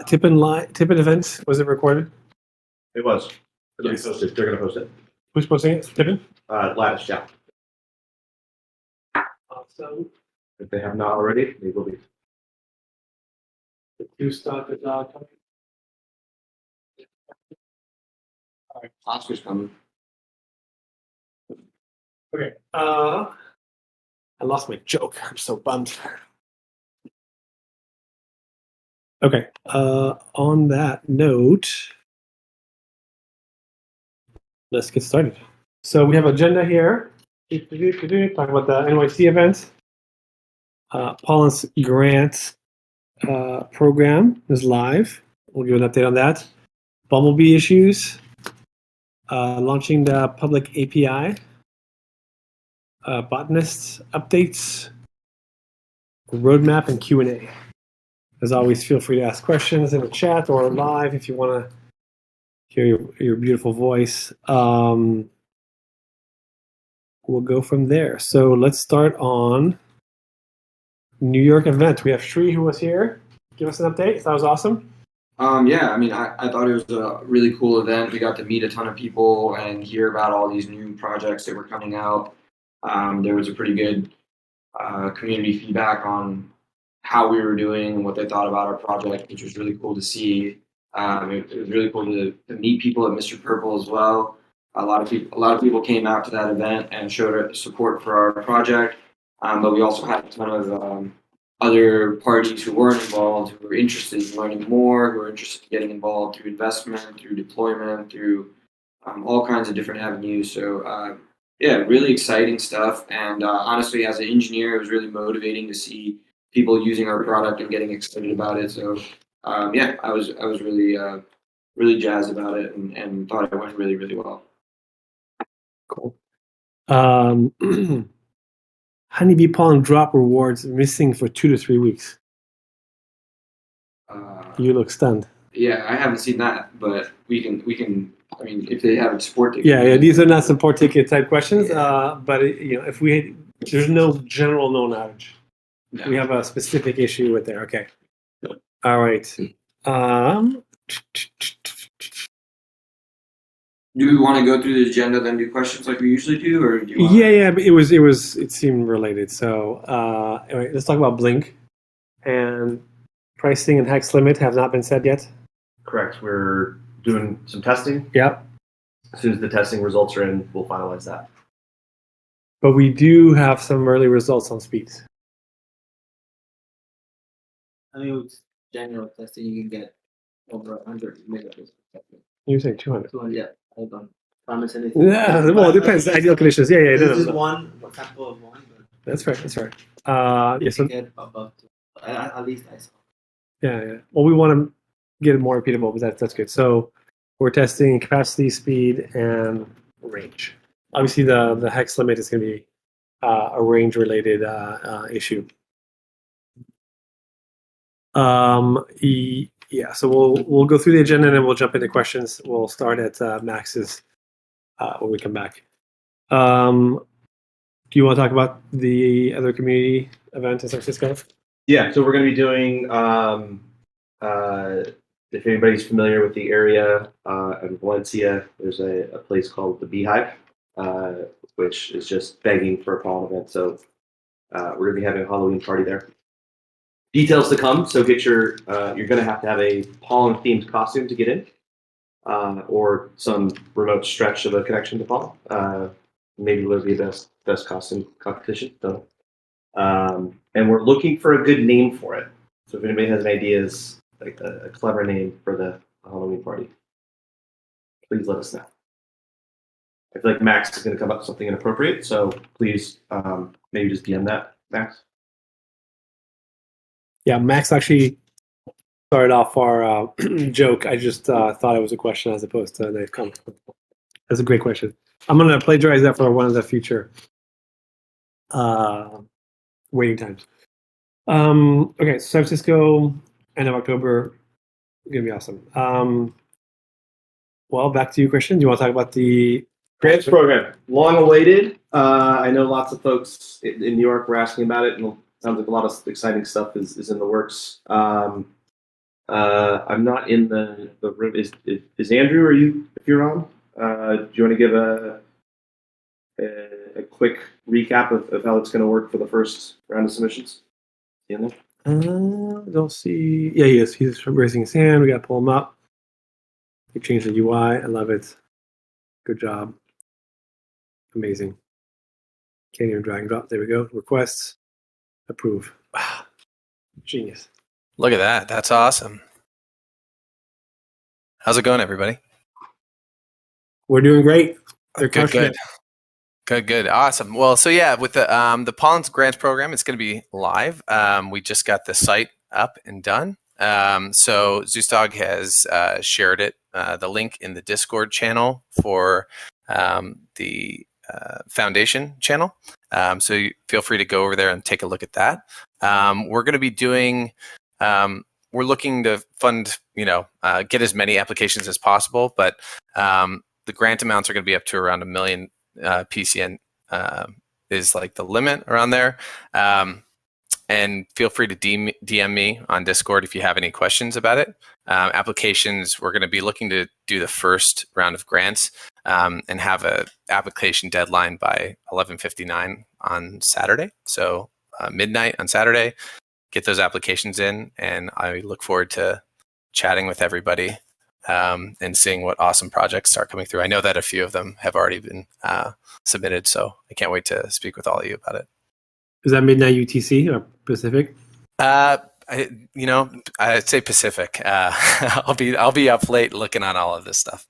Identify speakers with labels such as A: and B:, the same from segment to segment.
A: Tippin event, was it recorded?
B: It was.
A: Yes.
B: They're going to post it.
A: Who's posting it? Tippin?
B: Lattice, yeah.
A: Awesome.
B: If they have not already, they will be.
A: The two start the dog.
C: Oscar's coming.
A: Okay. I lost my joke. I'm so bummed. Okay. On that note, let's get started. So we have agenda here. Talk about the NYC event. Pollen's grant program is live. We'll give an update on that. Bumblebee issues. Launching the public API. Botanist updates. Roadmap and Q&A. As always, feel free to ask questions in the chat or live if you want to hear your beautiful voice. We'll go from there. So let's start on New York event. We have Shri who was here. Give us an update. That was awesome.
C: Yeah, I mean, I thought it was a really cool event. We got to meet a ton of people and hear about all these new projects that were coming out. There was a pretty good community feedback on how we were doing and what they thought about our project, which was really cool to see. It was really cool to meet people at Mr. Purple as well. A lot of people came out to that event and showed support for our project. But we also had a ton of other parties who weren't involved, who were interested in learning more, who were interested in getting involved through investment, through deployment, through all kinds of different avenues. So yeah, really exciting stuff. And honestly, as an engineer, it was really motivating to see people using our product and getting excited about it. So yeah, I was really jazzed about it and thought it went really, really well.
A: Cool. Honeybee pollen drop rewards missing for 2 to 3 weeks. You look stunned.
C: Yeah, I haven't seen that, but we can. I mean, if they have a support ticket.
A: Yeah. These are not support ticket type questions. Yeah. But if there's no general known outage. No. We have a specific issue with there. Okay. No. All right.
C: Do we want to go through the agenda, then do questions like we usually do, or do you want
A: Yeah. But it seemed related. So anyway, let's talk about Blink. And pricing and hex limit have not been set yet.
B: Correct. We're doing some testing.
A: Yep.
B: As soon as the testing results are in, we'll finalize that.
A: But we do have some early results on speeds.
D: I mean, with general testing, you can get over 100 megabits per second.
A: You're saying 200?
D: 200, yeah. I don't promise anything.
A: Yeah, well, it depends. Ideal conditions. Yeah.
D: This is one sample of one. But
A: that's right.
D: You can get above at least I saw.
A: Yeah. Well, we want to get it more repeatable, but that's good. So we're testing capacity, speed, and range. Obviously, the hex limit is going to be a range-related issue. Yeah. So we'll go through the agenda and then we'll jump into questions. We'll start at Max's when we come back. Do you want to talk about the other community event in San Francisco?
B: Yeah. So we're going to be doing. If anybody's familiar with the area in Valencia, there's a place called the BeeHive, which is just begging for a pollen event. So we're going to be having a Halloween party there. Details to come. So you're going to have a pollen themed costume to get in, or some remote stretch of a connection to pollen. Maybe there'll be a best costume competition. So, and we're looking for a good name for it. So if anybody has any ideas, like a clever name for the Halloween party, please let us know. I feel like Max is going to come up with something inappropriate, so please maybe just DM that, Max.
A: Yeah, Max actually started off our joke. I just thought it was a question as opposed to a nice comment. That's a great question. I'm going to plagiarize that for one of the future waiting times. Okay, so San Francisco, end of October, going to be awesome. Well, back to you, Christian. Do you want to talk about the
B: grants program? Long awaited. I know lots of folks in New York were asking about it, and it sounds like a lot of exciting stuff is in the works. I'm not in the room. Is Andrew? Are you? If you're on, do you want to give a quick recap of how it's going to work for the first round of submissions? In there?
A: Don't see. Yeah, he is. He's raising his hand. We got to pull him up. We changed the UI. I love it. Good job. Amazing. Can't even drag and drop. There we go. Requests. Approve. Wow. Genius.
E: Look at that. That's awesome. How's it going, everybody?
A: We're doing great. They're
E: Good,
A: crushing
E: good.
A: it.
E: Good. Awesome. Well, so yeah, with the Pollen Grants program, it's going to be live. We just got the site up and done. So Zeusdog has shared it, the link in the Discord channel for the foundation channel. So you feel free to go over there and take a look at that. We're going to be doing, we're looking to fund, get as many applications as possible, but the grant amounts are going to be up to around $1 million PCN is like the limit around there. And feel free to DM me on Discord if you have any questions about it. Applications, we're going to be looking to do the first round of grants and have a application deadline by 11:59 on Saturday. So midnight on Saturday, get those applications in, and I look forward to chatting with everybody and seeing what awesome projects start coming through. I know that a few of them have already been submitted, so I can't wait to speak with all of you about it.
A: Is that midnight UTC or Pacific?
E: I'd say Pacific. I'll be up late looking on all of this stuff.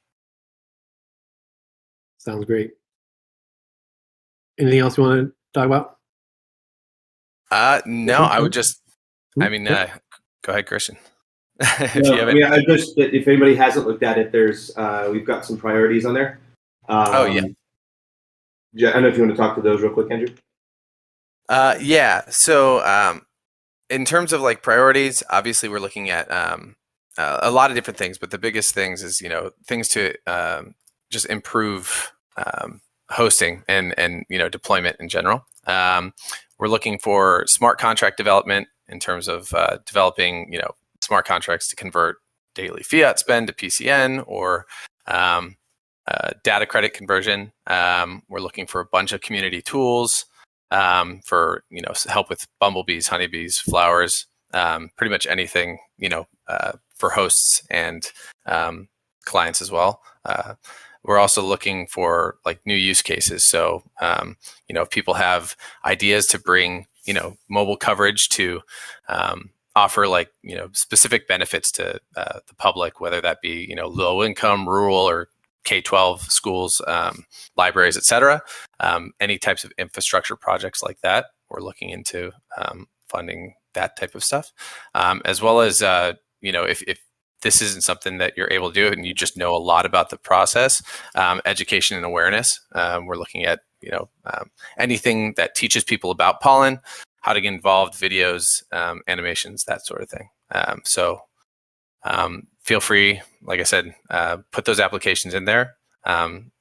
A: Sounds great. Anything else you want to talk about?
E: No, I would just. I mean, go ahead, Christian.
B: If anybody hasn't looked at it, there's we've got some priorities on there.
E: Oh yeah.
B: I don't know if you want to talk to those real quick, Andrew.
E: Yeah. So in terms of like priorities, obviously we're looking at a lot of different things, but the biggest things is things to just improve hosting and deployment in general. We're looking for smart contract development in terms of developing smart contracts to convert daily fiat spend to PCN or data credit conversion. We're looking for a bunch of community tools for help with bumblebees, honeybees, flowers, pretty much anything for hosts and clients as well. We're also looking for like new use cases. So if people have ideas to bring mobile coverage to offer like specific benefits to the public, whether that be low income, rural, or K-12 schools, libraries, etc. Any types of infrastructure projects like that, we're looking into funding that type of stuff, as well as if this isn't something that you're able to do and you just know a lot about the process, education and awareness. We're looking at anything that teaches people about pollen, how to get involved, videos, animations, that sort of thing. Feel free, like I said, put those applications in there. And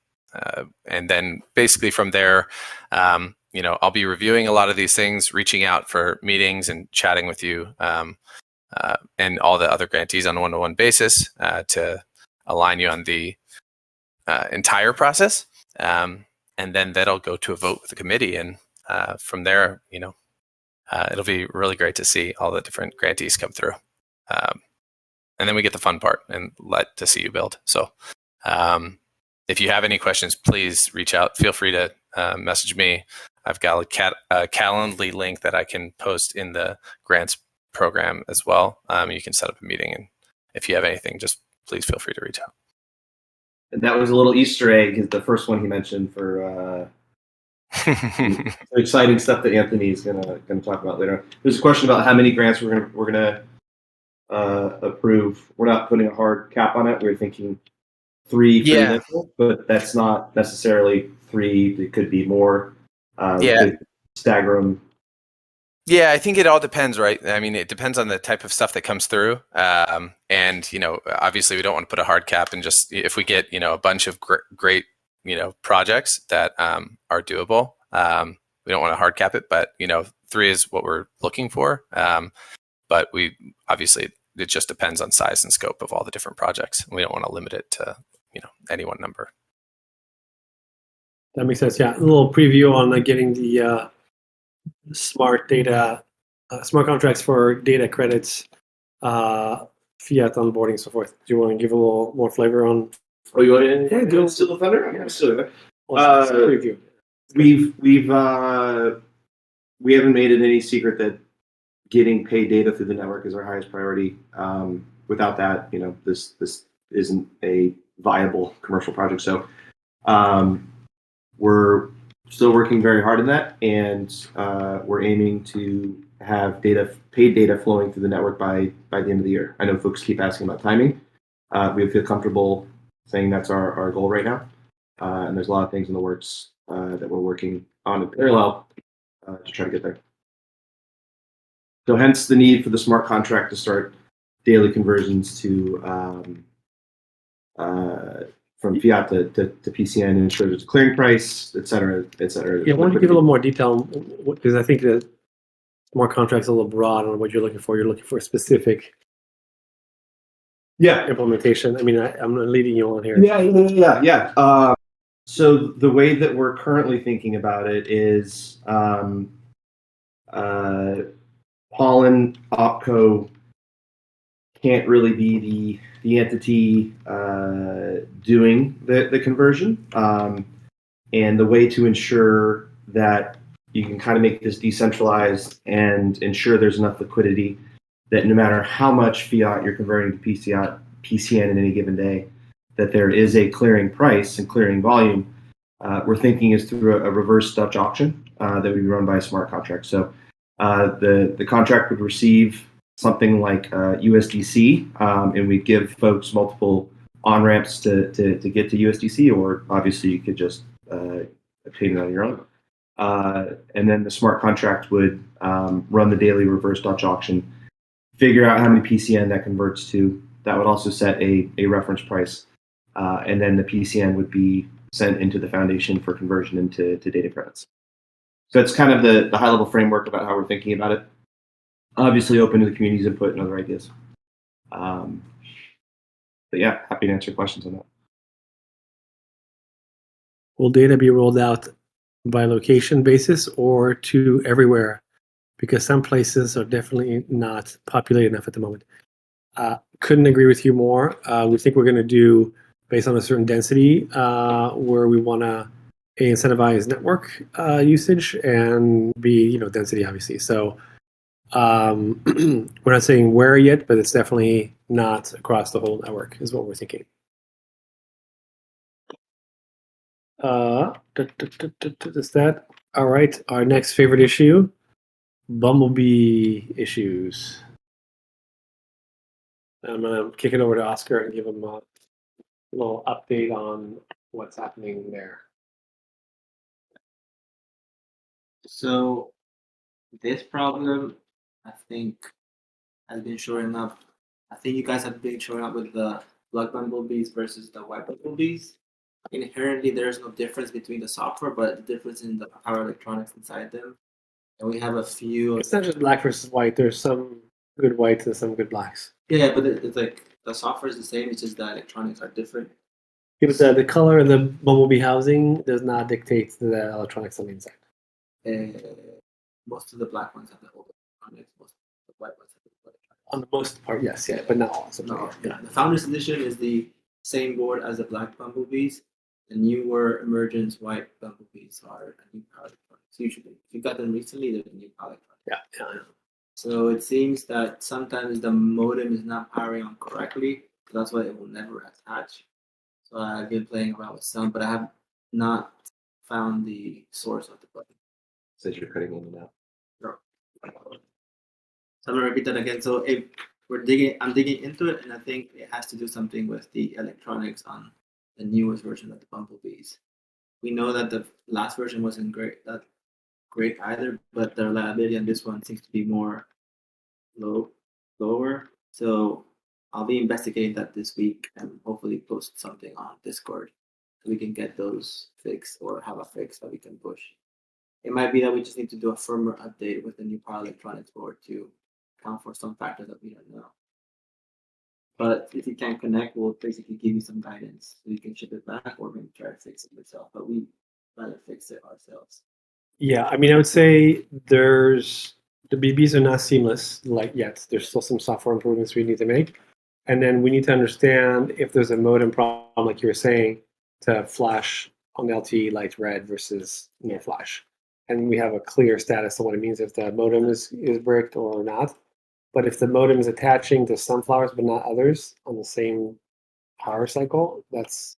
E: then basically from there, I'll be reviewing a lot of these things, reaching out for meetings and chatting with you and all the other grantees on a one-to-one basis to align you on the entire process. And then that'll go to a vote with the committee. And from there, it'll be really great to see all the different grantees come through. And then we get the fun part and to see you build. So if you have any questions, please reach out. Feel free to message me. I've got a Calendly link that I can post in the grants program as well. You can set up a meeting, and if you have anything, just please feel free to reach out.
B: And that was a little Easter egg, the first one he mentioned for exciting stuff that Anthony's gonna talk about later. There's a question about how many grants we're gonna approve. We're not putting a hard cap on it. We're thinking 3 for example, but that's not necessarily 3. It could be more. Could stagger them.
E: Yeah, I think it all depends, right? I mean, it depends on the type of stuff that comes through. And, obviously we don't want to put a hard cap, and just if we get, a bunch of great, projects that are doable, we don't want to hard cap it, but, 3 is what we're looking for. But we obviously it just depends on size and scope of all the different projects. We don't want to limit it to any one number.
A: That makes sense. Yeah, a little preview on getting the smart data, smart contracts for data credits, fiat onboarding, and so forth. Do you want to give a little more flavor on?
B: Oh, you want to
A: Yeah, do it.
B: steal the thunder? I'm still there.
A: Preview.
B: We haven't made it any secret that getting paid data through the network is our highest priority. Without that, this isn't a viable commercial project. So we're still working very hard on that, and we're aiming to have paid data flowing through the network by the end of the year. I know folks keep asking about timing. We feel comfortable saying that's our goal right now. And there's a lot of things in the works that we're working on in parallel to try to get there. So hence the need for the smart contract to start daily conversions to from fiat to PCN and ensure there's a clearing price, et cetera, et cetera.
A: Yeah, why don't you give a little more detail? Because I think that smart contracts are a little broad on what you're looking for. You're looking for a specific implementation. I mean, I'm leading you on here.
B: Yeah. So the way that we're currently thinking about it is Pollen Opco can't really be the entity doing the conversion. And the way to ensure that you can kind of make this decentralized and ensure there's enough liquidity that no matter how much fiat you're converting to PCN in any given day, that there is a clearing price and clearing volume, we're thinking is through a reverse Dutch auction that would be run by a smart contract. So the contract would receive something like USDC, and we give folks multiple on-ramps to get to USDC, or obviously you could just obtain it on your own. And then the smart contract would run the daily reverse Dutch auction, figure out how many PCN that converts to. That would also set a reference price. And then the PCN would be sent into the foundation for conversion into data credits. So that's kind of the high-level framework about how we're thinking about it. Obviously open to the community's input and other ideas. But yeah, happy to answer questions on that.
A: Will data be rolled out by location basis or to everywhere? Because some places are definitely not populated enough at the moment. Couldn't agree with you more. We think we're going to do based on a certain density where we want to incentivize network usage and B, density obviously. So we're not saying where yet, but it's definitely not across the whole network is what we're thinking. Is that all right? Our next favorite issue, Bumblebee issues. I'm gonna kick it over to Oscar and give him a little update on what's happening there.
D: So this problem, I think, has been showing up. I think you guys have been showing up with the black bumblebees versus the white bumblebees. Inherently, there's no difference between the software, but the difference in the power electronics inside them. And we have a few.
A: It's not just black versus white. There's some good whites and some good blacks.
D: Yeah, but it's like the software is the same. It's just the electronics are different.
A: Yeah, but the color of the bumblebee housing does not dictate the electronics on the inside.
D: Most of the black ones have the old electronics. Most of the white ones have the old electronics.
A: On the most part, yes, yeah, but not all.
D: No, yeah. The Founders Edition is the same board as the black bumblebees. The newer Emergence white bumblebees are a new power electronics. Usually, if you got them recently, they're the new power electronics.
A: Yeah.
D: So it seems that sometimes the modem is not powering on correctly. So that's why it will never attach. So I've been playing around with some, but I have not found the source of the button.
B: Says you're cutting in and out.
D: No. So I'm gonna repeat that again. So if I'm digging into it, and I think it has to do something with the electronics on the newest version of the bumblebees. We know that the last version wasn't great either, but the reliability on this one seems to be more lower. So I'll be investigating that this week and hopefully post something on Discord so we can get those fixed or have a fix that we can push. It might be that we just need to do a firmware update with the new power electronics board to account for some factors that we don't know. But if you can't connect, we'll basically give you some guidance so you can ship it back or maybe try to fix it yourself. But we rather fix it ourselves.
A: Yeah, I mean, I would say the BBs are not seamless like yet. There's still some software improvements we need to make, and then we need to understand if there's a modem problem, like you were saying, to flash on the LTE light red versus no flash, and we have a clear status on what it means if the modem is bricked or not. But if the modem is attaching to some flowers but not others on the same power cycle, that's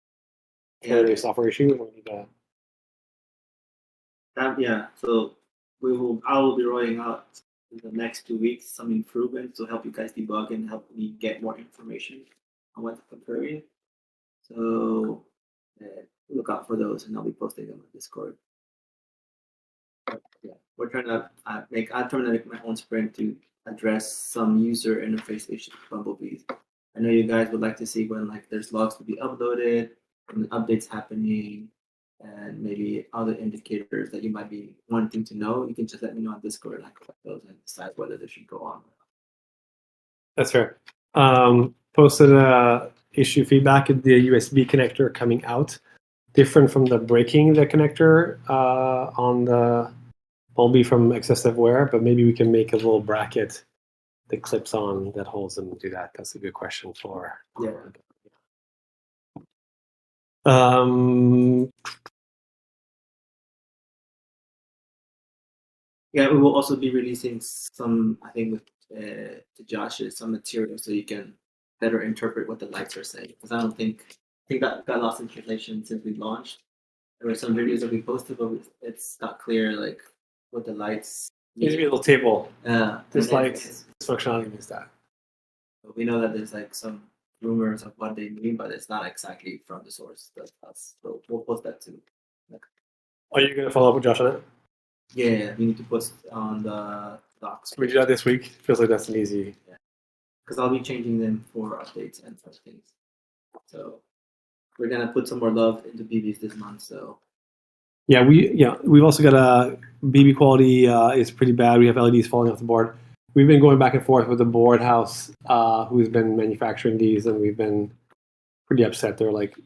A: clearly a software issue. We need to
D: Yeah, so I will be rolling out in the next 2 weeks some improvements to help you guys debug and help me get more information on what to compare it. So look out for those, and I'll be posting them on Discord. But, yeah, we're trying to I'm trying to make my own sprint to address some user interface issues with Bumblebees. I know you guys would like to see when like there's logs to be uploaded and updates happening, and maybe other indicators that you might be wanting to know. You can just let me know on Discord, and I collect those and decide whether they should go on.
A: That's fair. Posted a issue feedback at the USB connector coming out, different from the breaking the connector on the Bulby from excessive wear, but maybe we can make a little bracket that clips on that holds them and do that. That's a good question for.
D: Yeah. Yeah, we will also be releasing some, I think, with to Josh's some material so you can better interpret what the lights are saying. Because I think that got lost in translation since we launched. There were some videos that we posted, but it's not clear like what the lights.
A: Needs to be a little table. This
D: and
A: light,
D: it's-
A: this functionality means that.
D: But we know that there's like some rumors of what they mean, but it's not exactly from the source. That's us. So we'll post that too.
A: Are you going to follow up with Josh on it?
D: Yeah, we need to post on the docs.
A: We do that this week. Feels like that's an easy.
D: Because I'll be changing them for updates and such things. So we're gonna put some more love into BBs this month. So
A: Yeah, we've also got a BB quality is pretty bad. We have LEDs falling off the board. We've been going back and forth with the board house who's been manufacturing these, and we've been pretty upset. They're like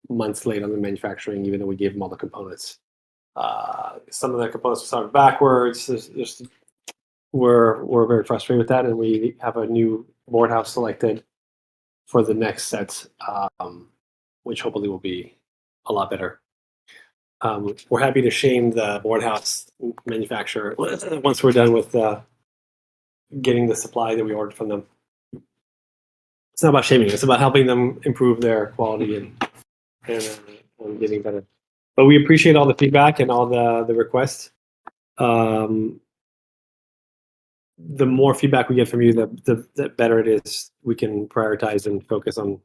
A: months late on the manufacturing, even though we gave them all the components. Some of the components started backwards. We're very frustrated with that, and we have a new board house selected for the next set, which hopefully will be a lot better. We're happy to shame the board house manufacturer once we're done with getting the supply that we ordered from them. It's not about shaming; it's about helping them improve their quality and getting better. But we appreciate all the feedback and all the requests. The more feedback we get from you, the better it is. We can prioritize and focus on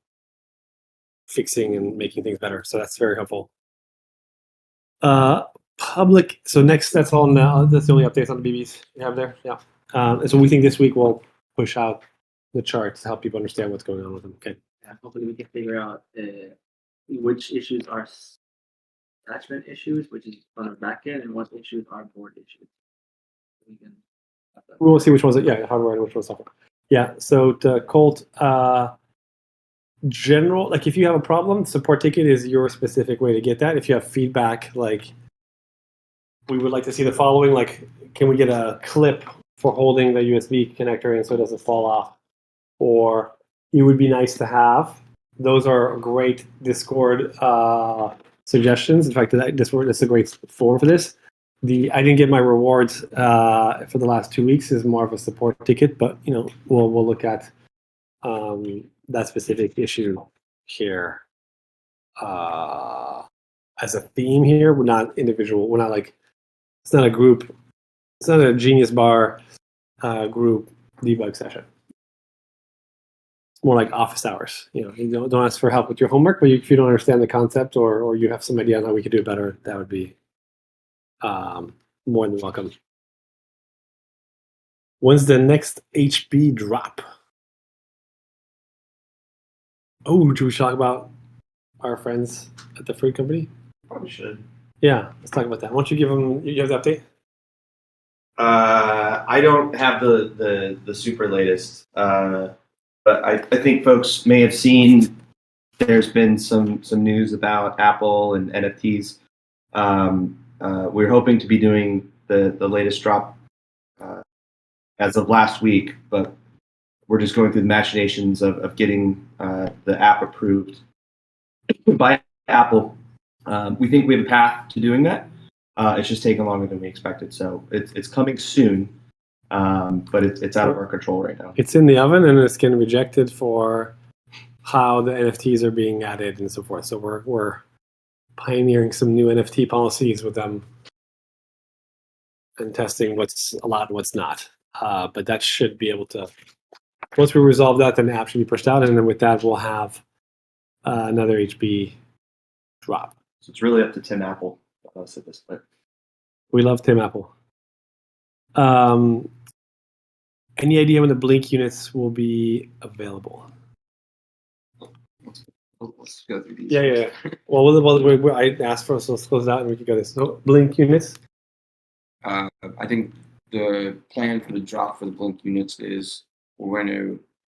A: fixing and making things better. So that's very helpful. Public. So next, that's all now. That's the only updates on the BBs you have there. Yeah. And so we think this week we'll push out the charts to help people understand what's going on with them. Okay.
D: yeah, hopefully we can figure out which issues are attachment issues, which is on our backend, and what issues are board issues. We can.
A: We'll see which ones. Yeah, hardware and which ones software. Yeah. So to Colt, general, like if you have a problem, support ticket is your specific way to get that. If you have feedback, like we would like to see the following, like can we get a clip for holding the USB connector in so it doesn't fall off, or it would be nice to have. Those are great Discord suggestions. In fact, Discord is a great forum for this. I didn't get my rewards for the last 2 weeks is more of a support ticket, but we'll look at that specific issue here as a theme here. We're not individual. We're not like it's not a group. It's not a Genius Bar group debug session. It's more like office hours. You don't ask for help with your homework, but if you don't understand the concept or you have some idea on how we could do it better, that would be more than welcome. When's the next HB drop? Oh, should we talk about our friends at the fruit company?
B: Probably should.
A: Yeah, let's talk about that. Why don't you give them? You have the update?
B: I don't have the super latest. but I think folks may have seen there's been some news about Apple and NFTs. We're hoping to be doing the latest drop as of last week, but we're just going through the machinations of getting the app approved by Apple. We think we have a path to doing that. It's just taking longer than we expected, so it's coming soon, but it's out of our control right now.
A: It's in the oven and it's getting rejected for how the NFTs are being added and so forth. So we're pioneering some new NFT policies with them and testing what's allowed and what's not. But that should be able to, once we resolve that, then the app should be pushed out, and then with that we'll have another HB drop.
B: So it's really up to Tim Apple at this point.
A: We love Tim Apple. Any idea when the Blink units will be available?
C: Let's go through these.
A: Yeah. Well, I asked for, so let's close it out and we can go this. So Blink units.
C: I think the plan for the drop for the Blink units is we're going to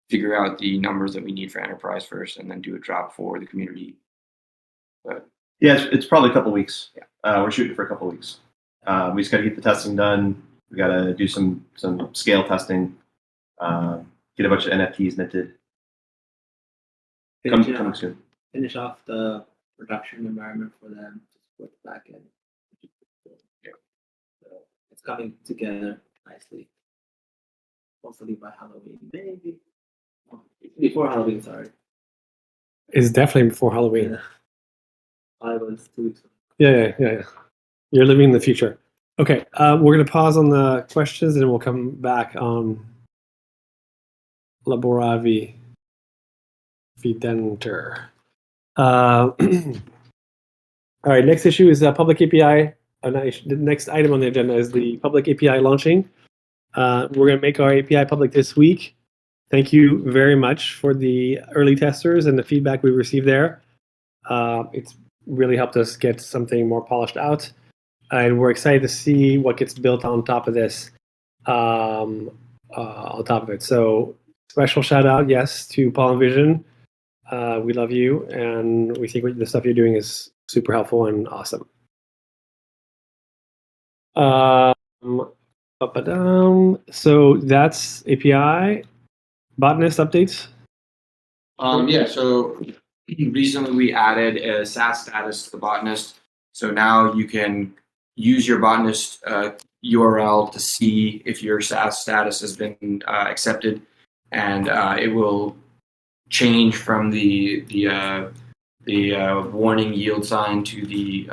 C: figure out the numbers that we need for enterprise first, and then do a drop for the community. But
B: yeah, it's probably a couple weeks. We're shooting for a couple weeks. We just got to get the testing done. We got to do some scale testing. Get a bunch of NFTs minted. Coming soon.
D: Finish off the production environment for them to put back in. So it's coming together nicely. Hopefully by Halloween, maybe. Before Halloween, sorry.
A: It's definitely before Halloween.
D: I was 2 weeks.
A: Yeah. You're living in the future. Okay, we're going to pause on the questions and we'll come back on Laboravi Videnter. All right, next issue is public API. The next item on the agenda is the public API launching. We're going to make our API public this week. Thank you very much for the early testers and the feedback we received there. It's really helped us get something more polished out. And we're excited to see what gets built on top of this, on top of it. So special shout out, yes, to Pollen.Vision. We love you, and we think the stuff you're doing is super helpful and awesome. So that's API. Botanist updates?
C: Yeah, so recently we added a SaaS status to the botanist. So now you can use your botanist URL to see if your SaaS status has been accepted, and it will change from the warning yield sign to the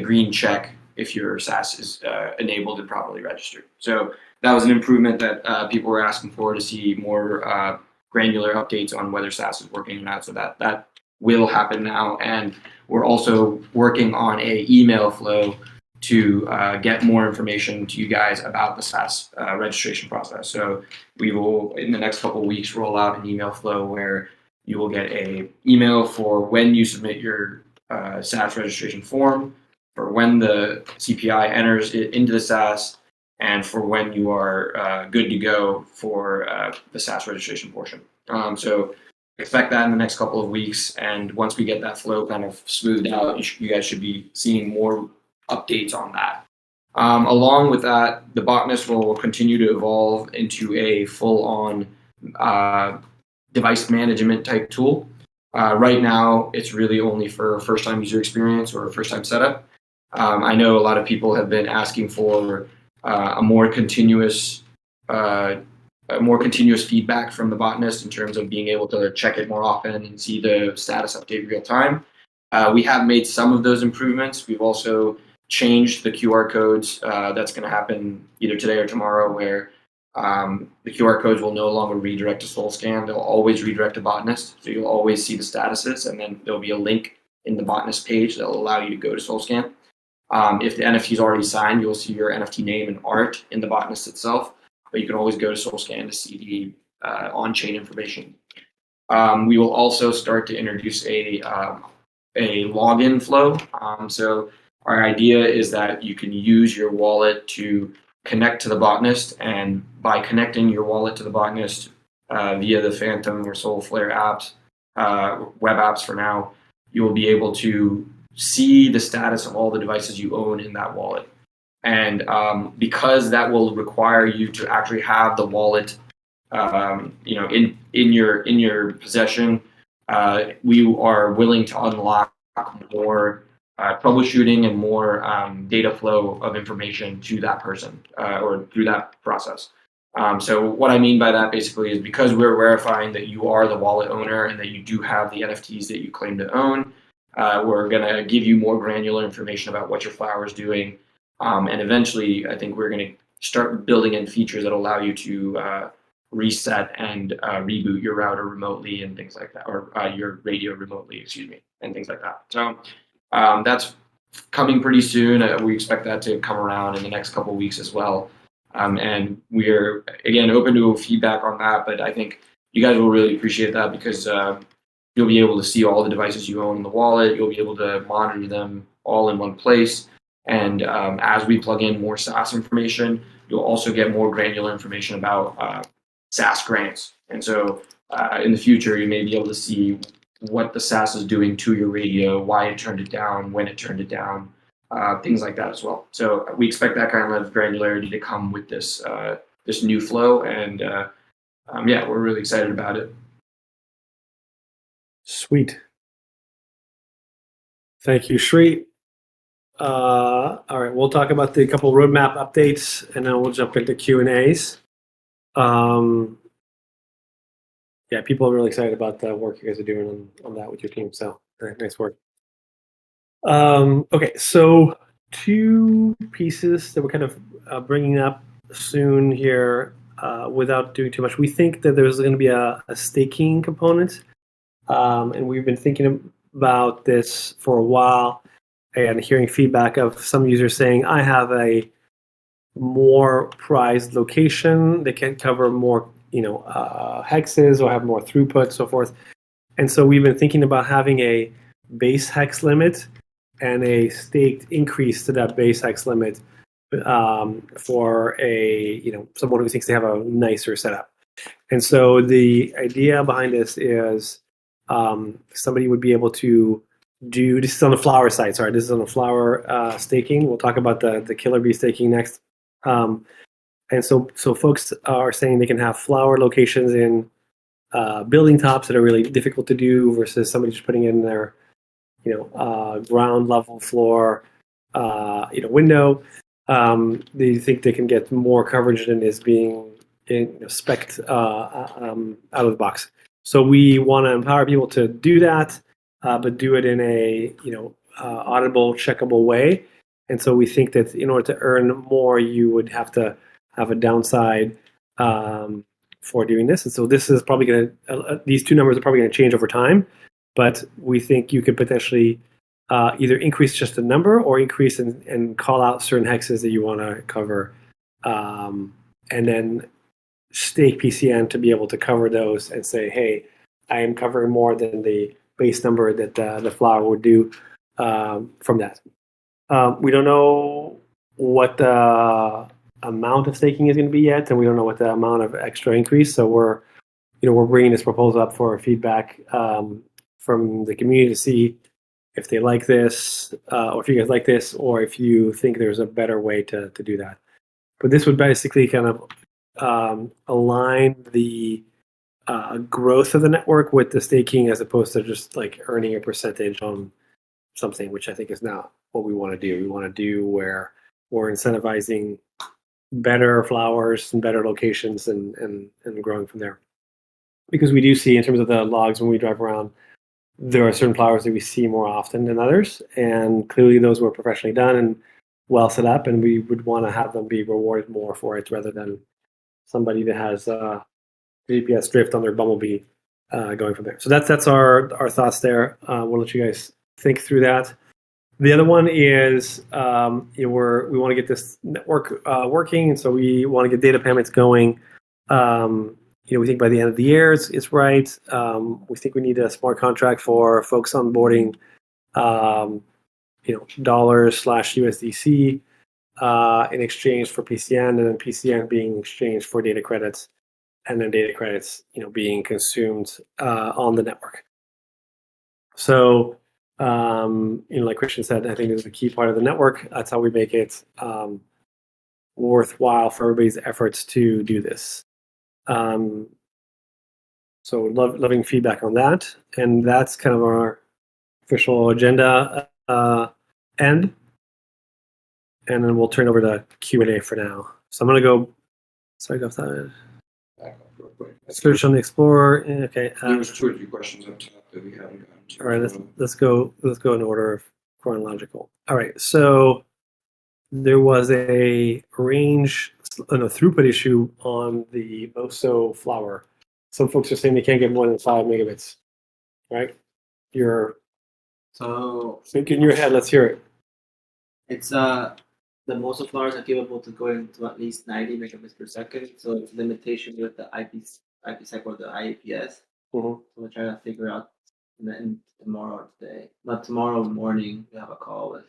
C: green check if your SaaS is enabled and properly registered. So that was an improvement that people were asking for, to see more granular updates on whether SaaS is working or not. So that will happen now, and we're also working on a email flow to get more information to you guys about the SaaS registration process. So we will, in the next couple of weeks, roll out an email flow where you will get a email for when you submit your SaaS registration form, for when the CPI enters it into the SaaS, and for when you are good to go for the SaaS registration portion. So expect that in the next couple of weeks, and once we get that flow kind of smoothed out, you guys should be seeing more updates on that. Along with that, the botanist will continue to evolve into a full-on device management type tool. Right now, it's really only for first-time user experience or first-time setup. I know a lot of people have been asking for a more continuous feedback from the botanist in terms of being able to check it more often and see the status update real time. We have made some of those improvements. We've also changed the QR codes. That's going to happen either today or tomorrow, where the QR codes will no longer redirect to SoulScan. They'll always redirect to botanist. So you'll always see the statuses, and then there'll be a link in the botanist page that will allow you to go to SoulScan. If the NFT is already signed, you'll see your NFT name and art in the botanist itself, but you can always go to SoulScan to see the on-chain information. We will also start to introduce a login flow. So our idea is that you can use your wallet to connect to the botanist, and by connecting your wallet to the botanist, via the Phantom or Soulflare apps, web apps for now, you will be able to see the status of all the devices you own in that wallet. And because that will require you to actually have the wallet, in your possession, we are willing to unlock more troubleshooting and more data flow of information to that person or through that process. So what I mean by that basically is because we're verifying that you are the wallet owner and that you do have the NFTs that you claim to own, we're going to give you more granular information about what your flower is doing. And eventually, I think we're going to start building in features that allow you to reset and reboot your router remotely and things like that, or your radio remotely, excuse me, and things like that. So that's coming pretty soon. We expect that to come around in the next couple of weeks as well. And we're, again, open to feedback on that, but I think you guys will really appreciate that because you'll be able to see all the devices you own in the wallet. You'll be able to monitor them all in one place. And as we plug in more SaaS information, you'll also get more granular information about SaaS grants. And so in the future, you may be able to see what the SaaS is doing to your radio, why it turned it down, when it turned it down, things like that as well. So we expect that kind of granularity to come with this this new flow. And yeah, we're really excited about it.
A: Sweet. Thank you, Sri. All right, we'll talk about the couple roadmap updates, and then we'll jump into Q&As. Yeah, people are really excited about the work you guys are doing on that with your team. So nice work. Okay, so two pieces that we're kind of bringing up soon here without doing too much. We think that there's going to be a staking component, and we've been thinking about this for a while and hearing feedback of some users saying, I have a more prized location. They can cover more hexes or have more throughput, so forth. And so we've been thinking about having a base hex limit and a staked increase to that base hex limit for someone who thinks they have a nicer setup. And so the idea behind this is somebody would be able to do, this is on the flower side, sorry, this is on the flower staking. We'll talk about the killer bee staking next. And so folks are saying they can have flower locations in building tops that are really difficult to do versus somebody just putting in their ground level floor window. They think they can get more coverage than is being spec'd out of the box. So we want to empower people to do that, but do it in a audible, checkable way. And so we think that in order to earn more, you would have to have a downside for doing this. And so this is probably going to, these two numbers are probably going to change over time, but we think you could potentially either increase just the number or increase and call out certain hexes that you want to cover, and then stake PCN to be able to cover those and say, hey, I am covering more than the base number that the flower would do from that. We don't know what the amount of staking is going to be yet, and we don't know what the amount of extra increase. So we're bringing this proposal up for feedback from the community to see if they like this, or if you guys like this, or if you think there's a better way to do that. But this would basically kind of align the growth of the network with the staking, as opposed to just like earning a percentage on something, which I think is not what we want to do. We want to do where we're incentivizing better flowers and better locations and growing from there. Because we do see, in terms of the logs when we drive around, there are certain flowers that we see more often than others, and clearly those were professionally done and well set up, and we would want to have them be rewarded more for it rather than somebody that has GPS drift on their bumblebee going from there. So that's our thoughts there. We'll let you guys think through that. The other one is we want to get this network working, and so we want to get data payments going. We think by the end of the year it's right. We think we need a smart contract for folks onboarding, dollars/USDC in exchange for PCN, and then PCN being exchanged for data credits. and then data credits, being consumed on the network. So, like Christian said, I think this is a key part of the network. That's how we make it worthwhile for everybody's efforts to do this. So, loving feedback on that, and that's kind of our official agenda end. And then we'll turn over to Q&A for now. So I'm going to go. Sorry, go outside.
C: Back up real quick.
A: Search on the Explorer. Okay.
C: There was 2 or 3 questions up top that we haven't gotten to.
A: All right. Let's go in order of chronological. All right. So there was a throughput issue on the Moso flower. Some folks are saying they can't get more than 5 megabits. Right? You're
D: So
A: thinking in your head. Let's hear it.
D: it's the most of flowers are capable to going to at least 90 megabits per second. So it's limitation with the IPsec or the IPS.
A: Mm-hmm.
D: So we're trying to figure out tomorrow or today. Not tomorrow morning. We have a call with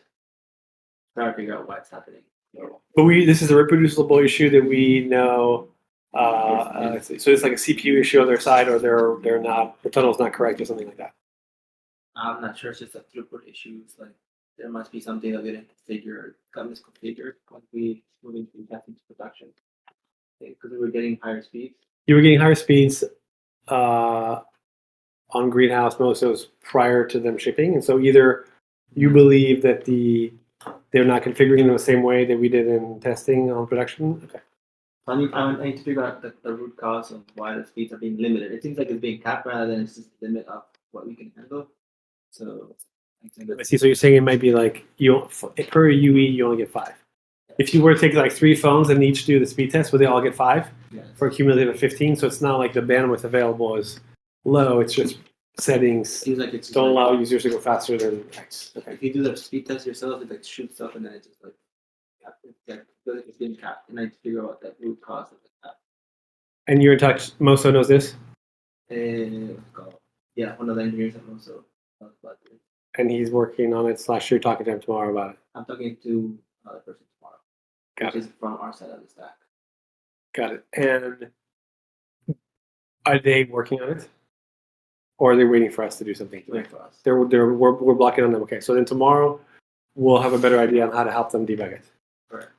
D: trying to figure out what's happening.
A: But this is a reproducible issue that we know. So it's like a CPU issue on their side, or they're not, the tunnel's not correct, or something like that.
D: I'm not sure. It's just a throughput issue. It's like there must be something that didn't got misconfigured when we moving from testing to production. Because we were getting higher speeds.
A: You were getting higher speeds on greenhouse Mosos prior to them shipping, and so either you believe that they're not configuring in the same way that we did in testing on production. Okay.
D: I need to figure out the root cause of why the speeds are being limited. It seems like it's being capped rather than it's just the limit of what we can handle. So
A: I see. So you're saying it might be like per UE you only get 5. If you were to take like 3 phones and each do the speed test, would they all get 5 for a cumulative of 15? So it's not like the bandwidth available is low. It's just settings
D: seems like it's
A: don't allow users to go faster than X. Okay.
D: If you do the speed test yourself, it like shoots up and then it just like it's being capped. And I need to figure out what that root cause of the cap.
A: And you're in touch. Moso knows this.
D: Yeah, one of the engineers at Moso knows about it.
A: And he's working on it. / you're talking to him tomorrow about it.
D: I'm talking to another person tomorrow.
A: Got
D: which is from our side of the stack.
A: Got it. And are they working on it, or are they waiting for us to do something?
D: Wait for us.
A: We're blocking on them. Okay, so then tomorrow we'll have a better idea on how to help them debug it.
D: Correct.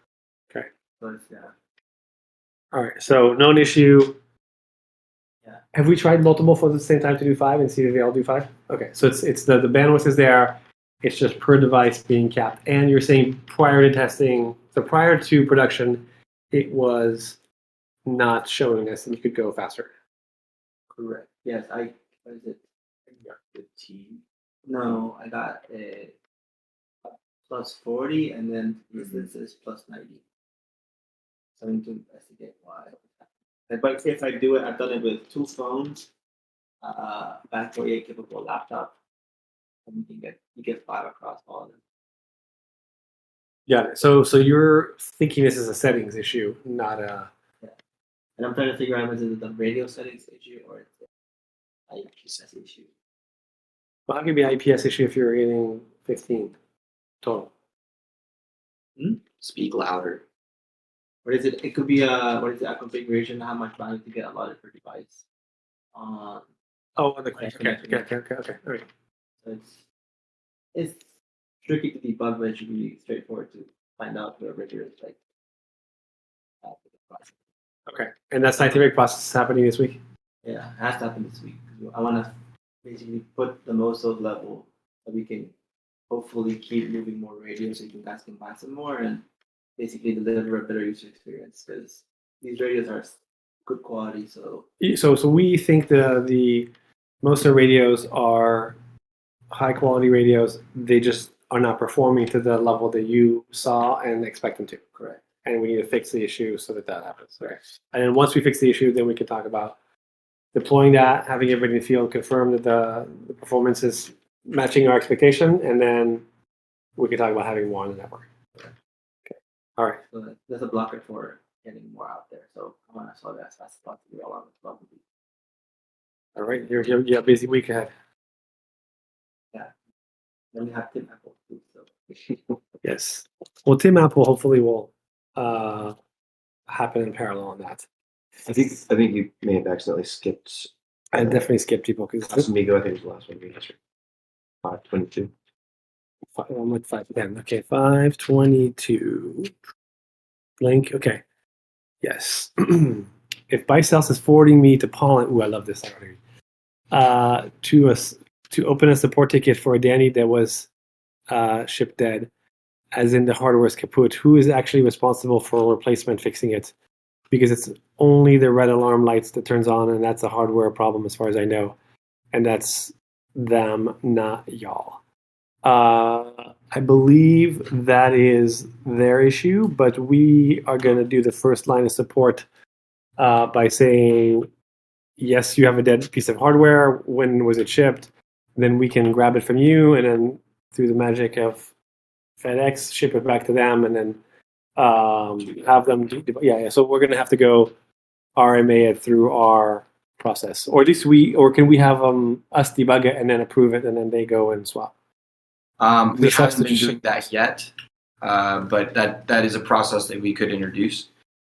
A: Okay.
D: But yeah.
A: All right. So known issue.
D: Yeah.
A: Have we tried multiple phones at the same time to do 5 and see if they all do 5? Okay. So it's the bandwidth is there. It's just per device being capped. And you're saying prior to testing, so prior to production, it was not showing us and you could go faster.
D: Correct. Yes, what is it? No, I got a plus 40 and then this is plus 90. So I need to investigate why. But if I do it, I've done it with 2 phones, Band 48 capable laptop, and you get 5 across all of them.
A: Yeah. So you're thinking this is a settings issue, not a.
D: Yeah. And I'm trying to figure out is it the radio settings issue or it's the IPS issue.
A: Well, how can it be an IPS issue if you're getting 15 total?
B: Speak louder.
D: What is it? It could be a configuration, how much bandwidth to get allotted per device.
A: Oh, on the okay. All right.
D: So it's tricky to debug, but it should be straightforward to find out where rigor is like.
A: Okay, and that scientific process is happening this week?
D: Yeah, it has to happen this week. I want to basically put the most of level so we can hopefully keep moving more radios so you guys can buy some more and basically deliver a better user experience because these radios are good quality. So
A: we think the most of the radios are high quality radios. They just are not performing to the level that you saw and expect them to.
D: Correct.
A: And we need to fix the issue so that happens. Okay. And then once we fix the issue, then we can talk about deploying that, having everybody in the field confirm that the performance is matching our expectation, and then we can talk about having more on the network. Okay. All right.
D: So there's a blocker for getting more out there. So I want to solve that as fast as possible along with Bumblebee.
A: All right. You have a busy week ahead.
D: Yeah. Then we have Tim Apple too. So.
A: Yes. Well, Tim Apple hopefully will happen in parallel on that.
B: I think you may have accidentally skipped.
A: I definitely skipped people because
B: Amigo, I think was the last one. 522.
A: I'm like 510. Okay, 522. Blank. Okay. Yes. If ByCells is forwarding me to Pollen, ooh, I love this already. To open a support ticket for a Danny that was shipped dead, as in the hardware is kaput. Who is actually responsible for replacement fixing it? Because it's only the red alarm lights that turns on, and that's a hardware problem as far as I know, and that's them, not y'all. I believe that is their issue, but we are going to do the first line of support by saying, yes, you have a dead piece of hardware. When was it shipped? Then we can grab it from you, and then through the magic of FedEx, ship it back to them, and then have them. Yeah. So we're going to have to go RMA it through our process, or at least can we have us debug it and then approve it, and then they go and swap.
C: We
A: The
C: haven't been
A: substitution.
C: doing that yet, but that is a process that we could introduce.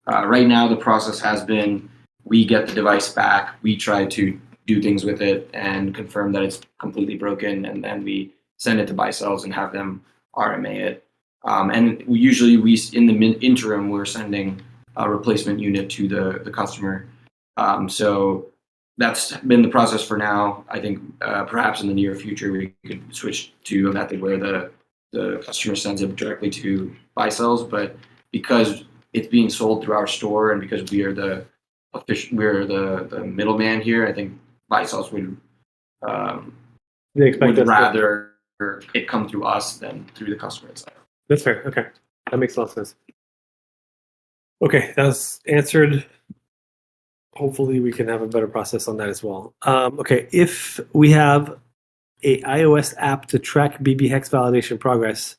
C: Right now, the process has been we get the device back, we try to do things with it and confirm that it's completely broken, and then we send it to ByCells and have them RMA it. And usually, in the interim, we're sending a replacement unit to the customer. So that's been the process for now. I think perhaps in the near future we could switch to a method where the customer sends it directly to ByCells, but because it's being sold through our store and because we're the middleman here, I think ByCells
A: They expect
C: would
A: us to-
C: rather it come through us than through the customer itself.
A: That's fair. Okay, that makes a lot of sense. Okay, that's answered. Hopefully, we can have a better process on that as well. Okay, if we have a iOS app to track BB hex validation progress,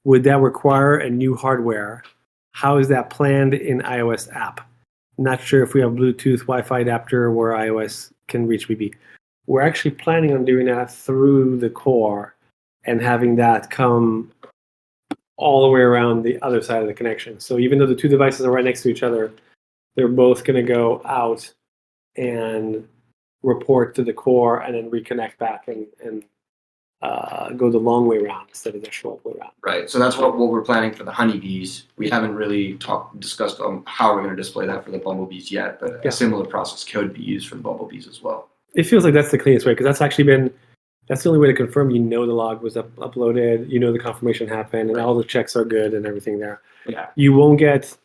A: would that require a new hardware? How is that planned in iOS app? Not sure if we have Bluetooth Wi-Fi adapter where iOS can reach BB. We're actually planning on doing that through the core and having that come all the way around the other side of the connection. So even though the two devices are right next to each other, they're both going to go out and report to the core and then reconnect back and go the long way around instead of the short way around.
C: Right. So that's what we're planning for the honeybees. We haven't really discussed how we're going to display that for the bumblebees yet, but
A: Yeah.
C: a similar process could be used for the bumblebees as well.
A: It feels like that's the cleanest way because that's the only way to confirm the log was uploaded, the confirmation happened, and all the checks are good and everything there.
C: Yeah.
A: You won't get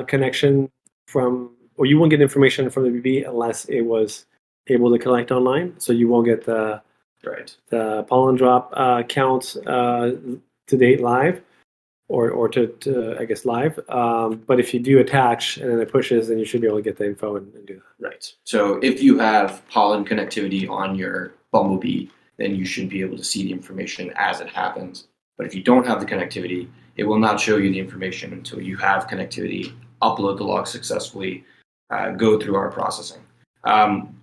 A: connection or you won't get information from the BB unless it was able to collect online. So you won't get the pollen drop count to date live or to I guess live. But if you do attach and then it pushes, then you should be able to get the info and do that.
C: Right. So if you have pollen connectivity on your bumblebee, then you should be able to see the information as it happens. But if you don't have the connectivity, it will not show you the information until you have connectivity, upload the log successfully, go through our processing.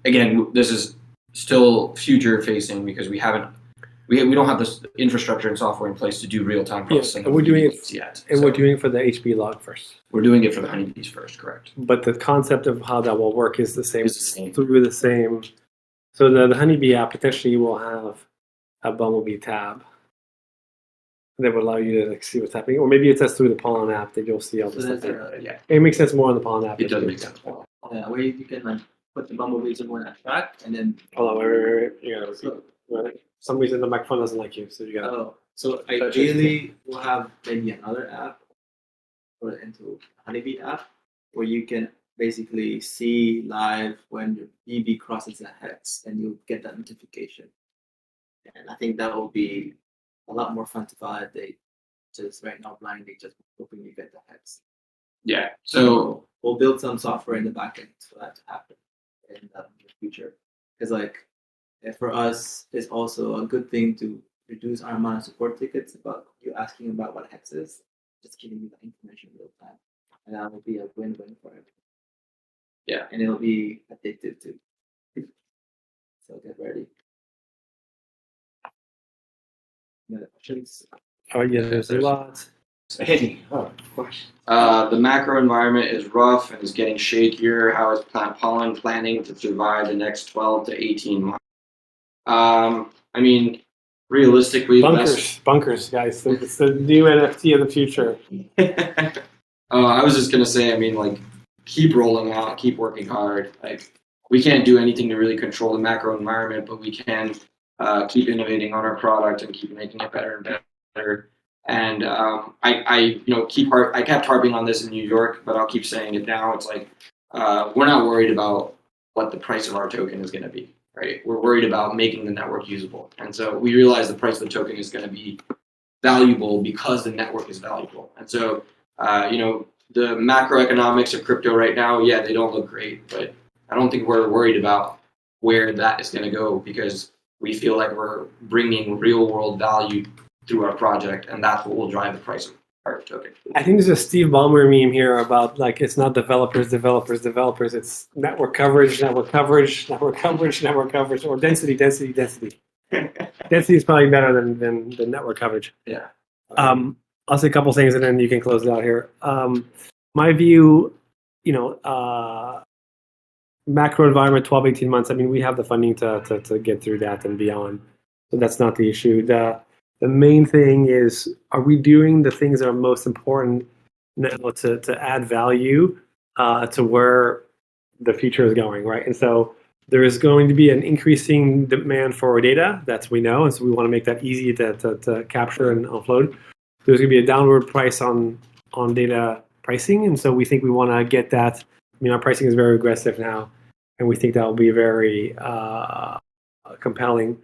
C: Again, this is still future facing because we don't have this infrastructure and software in place to do real time processing.
A: And we're doing it
C: yet.
A: We're doing it for the HB log first.
C: We're doing it for the honeybees first, correct?
A: But the concept of how that will work is the same.
C: It's the same.
A: Through the same. So the honeybee app potentially will have a bumblebee tab that would allow you to see what's happening, or maybe it's just through the pollen app that you'll see all this
D: So
A: stuff.
D: that's
C: Yeah,
A: It makes sense more on the pollen app.
C: it does make sense.
D: where you can put the bumblebees in one track and then.
A: Hold on, wait. You gotta see. For some reason the microphone doesn't like you, so you gotta.
D: Oh, so ideally we'll have maybe another app or into Honeybee app where you can basically see live when your BB crosses a hex and you'll get that notification. And I think that will be a lot more fun to validate. Just right now blindly just hoping you get the hex.
C: Yeah. So
D: we'll build some software in the backend for that to happen in the future. Because for us, it's also a good thing to reduce our amount of support tickets about you asking about what hex is, just giving you the information real time. And that will be a win-win for everyone.
C: Yeah.
D: And it'll be addictive too. So get ready. Any other questions?
A: Oh yeah, there's a lot.
B: Hey, oh, gosh.
C: The macro environment is rough and is getting shakier. How is pollen planning to survive the next 12 to 18 months? I mean, realistically,
A: Bunkers, guys. It's the new NFT of the future.
C: I was just gonna say, I mean, like, keep rolling out, keep working hard. Like, we can't do anything to really control the macro environment, but we can keep innovating on our product and keep making it better and better. And I kept harping on this in New York, but I'll keep saying it now. It's like we're not worried about what the price of our token is going to be, right? We're worried about making the network usable, and so we realize the price of the token is going to be valuable because the network is valuable. And so, the macroeconomics of crypto right now, yeah, they don't look great, but I don't think we're worried about where that is going to go because we feel like we're bringing real world value through our project, and that's what will drive the price of our token.
A: I think there's a Steve Ballmer meme here about like it's not developers. It's network coverage, or density. Density is probably better than the network coverage.
C: Yeah.
A: I'll say a couple things and then you can close it out here. My view, macro environment, 12, 18 months. I mean, we have the funding to get through that and beyond. So that's not the issue. The main thing is, are we doing the things that are most important now to add value to where the future is going, right? And so there is going to be an increasing demand for data, that's we know, and so we want to make that easy to capture and offload. There's going to be a downward price on data pricing, and so we think we want to get that. I mean, our pricing is very aggressive now, and we think that will be very compelling.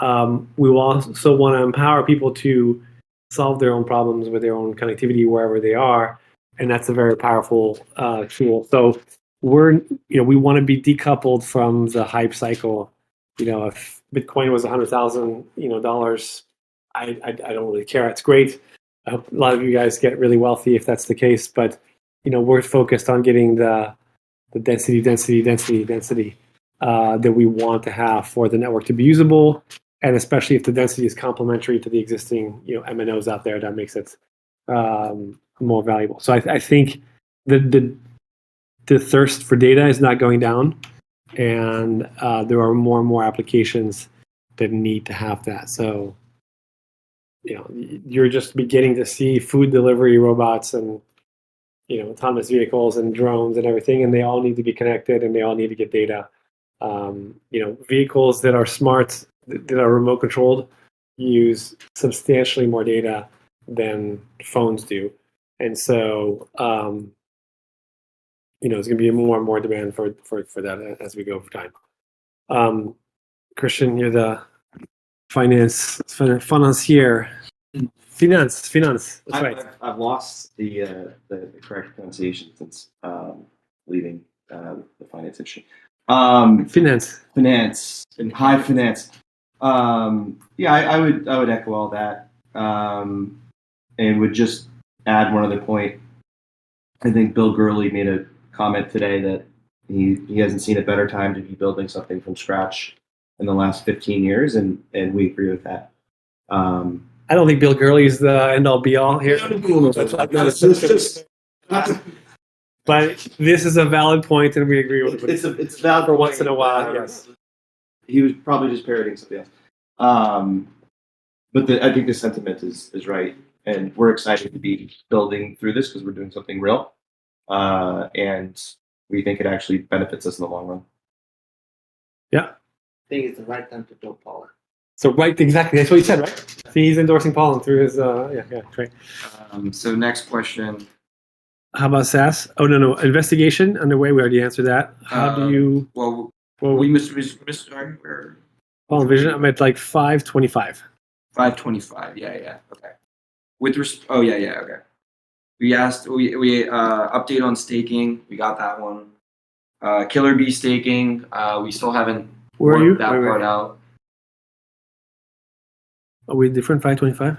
A: We will also want to empower people to solve their own problems with their own connectivity wherever they are, and that's a very powerful tool. So we want to be decoupled from the hype cycle. If Bitcoin was $100,000, I don't really care. It's great. I hope a lot of you guys get really wealthy if that's the case, but we're focused on getting the density that we want to have for the network to be usable, and especially if the density is complementary to the existing MNOs out there, that makes it more valuable. So I think the thirst for data is not going down, and there are more and more applications that need to have that. So you're just beginning to see food delivery robots and autonomous vehicles and drones and everything, and they all need to be connected and they all need to get data. Vehicles that are smart, that are remote controlled, use substantially more data than phones do, and so there's going to be more and more demand for that as we go over time. Christian, you're the financier. Finance. That's right.
B: I've lost the correct pronunciation since leaving the finance industry. Finance and high finance. I would echo all that, and would just add one other point. I think Bill Gurley made a comment today that he hasn't seen a better time to be building something from scratch in the last 15 years, and we agree with that.
A: I don't think Bill Gurley is the end-all be-all here. But this is a valid point, and we agree with it.
B: It's valid
A: for once in a while. Yes,
B: he was probably just parroting something else. But I think the sentiment is right, and we're excited to be building through this because we're doing something real, and we think it actually benefits us in the long run.
D: I think it's the right time to build Pollen.
A: So exactly. That's what he said, right? See, he's endorsing Pollen through his great.
C: So next question.
A: How about SaaS? Oh no, investigation underway. We already answered that. How do you?
C: Well, we missed. Where?
A: Pollen.Vision. I'm at like 525.
C: 525. Yeah. Okay. Okay. We asked. We update on staking. We got that one. Killer Bee staking. We still haven't worked that part out.
A: Are we different 525?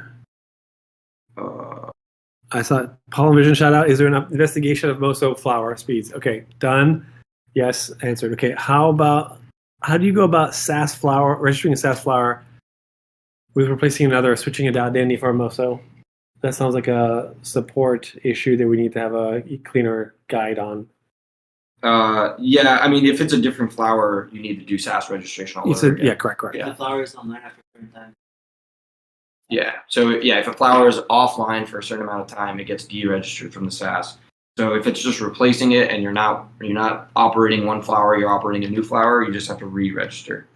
A: I saw Pollen.Vision shout out. Is there an investigation of Moso flower speeds? Okay, done. Yes, answered. Okay, how do you go about SaaS flower, registering a SaaS flower with replacing another, switching it out dandy for a Moso? That sounds like a support issue that we need to have a cleaner guide on.
C: Yeah, I mean, if it's a different flower, you need to do SAS registration all
A: You
C: over
A: said,
C: again.
A: yeah, correct.
C: Yeah.
D: The flowers online after a certain time.
C: Yeah. So yeah, if a flower is offline for a certain amount of time, it gets deregistered from the SAS. So if it's just replacing it and you're not operating one flower, you're operating a new flower, you just have to re-register.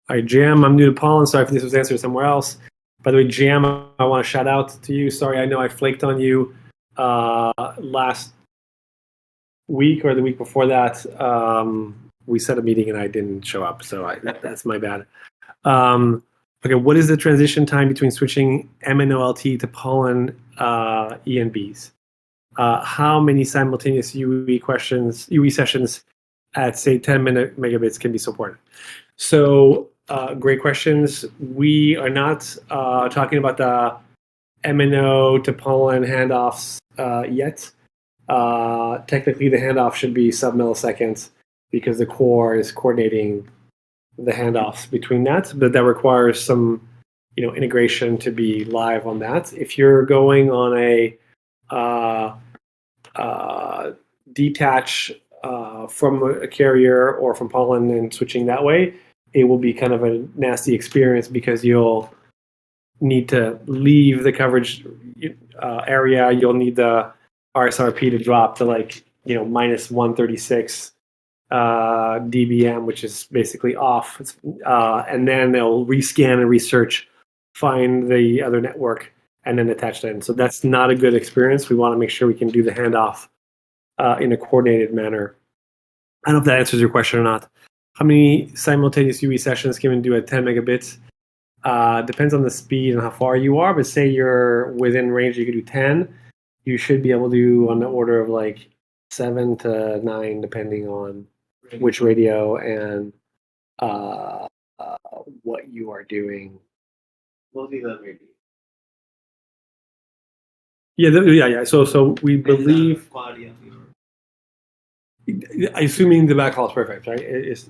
A: All right, Jam, I'm new to Pollen. Sorry if this was answered somewhere else. By the way, Jam, I want to shout out to you. Sorry, I know I flaked on you last week or the week before that. We set a meeting and I didn't show up, so that's my bad. Okay, what is the transition time between switching MNOLT to Pollen ENBs? How many simultaneous UE sessions at say 10 megabits can be supported? So great questions. We are not talking about the MNO to Pollen handoffs yet. Technically, the handoff should be sub-milliseconds because the core is coordinating the handoffs between that, but that requires some integration to be live on that. If you're going on a detach from a carrier or from Pollen and switching that way, it will be kind of a nasty experience because you'll need to leave the coverage area. You'll need the RSRP to drop to minus 136 dBm, which is basically off. And then they'll rescan and research, find the other network, and then attach that in. So that's not a good experience. We want to make sure we can do the handoff in a coordinated manner. I don't know if that answers your question or not. How many simultaneous UE sessions can we do at 10 megabits? Depends on the speed and how far you are, but say you're within range, you could do 10. You should be able to do on the order of 7 to 9, depending on which radio and what you are doing.
D: Will be the radio.
A: Yeah. So we believe,
D: Quality of your.
A: assuming the backhaul is perfect, right? Is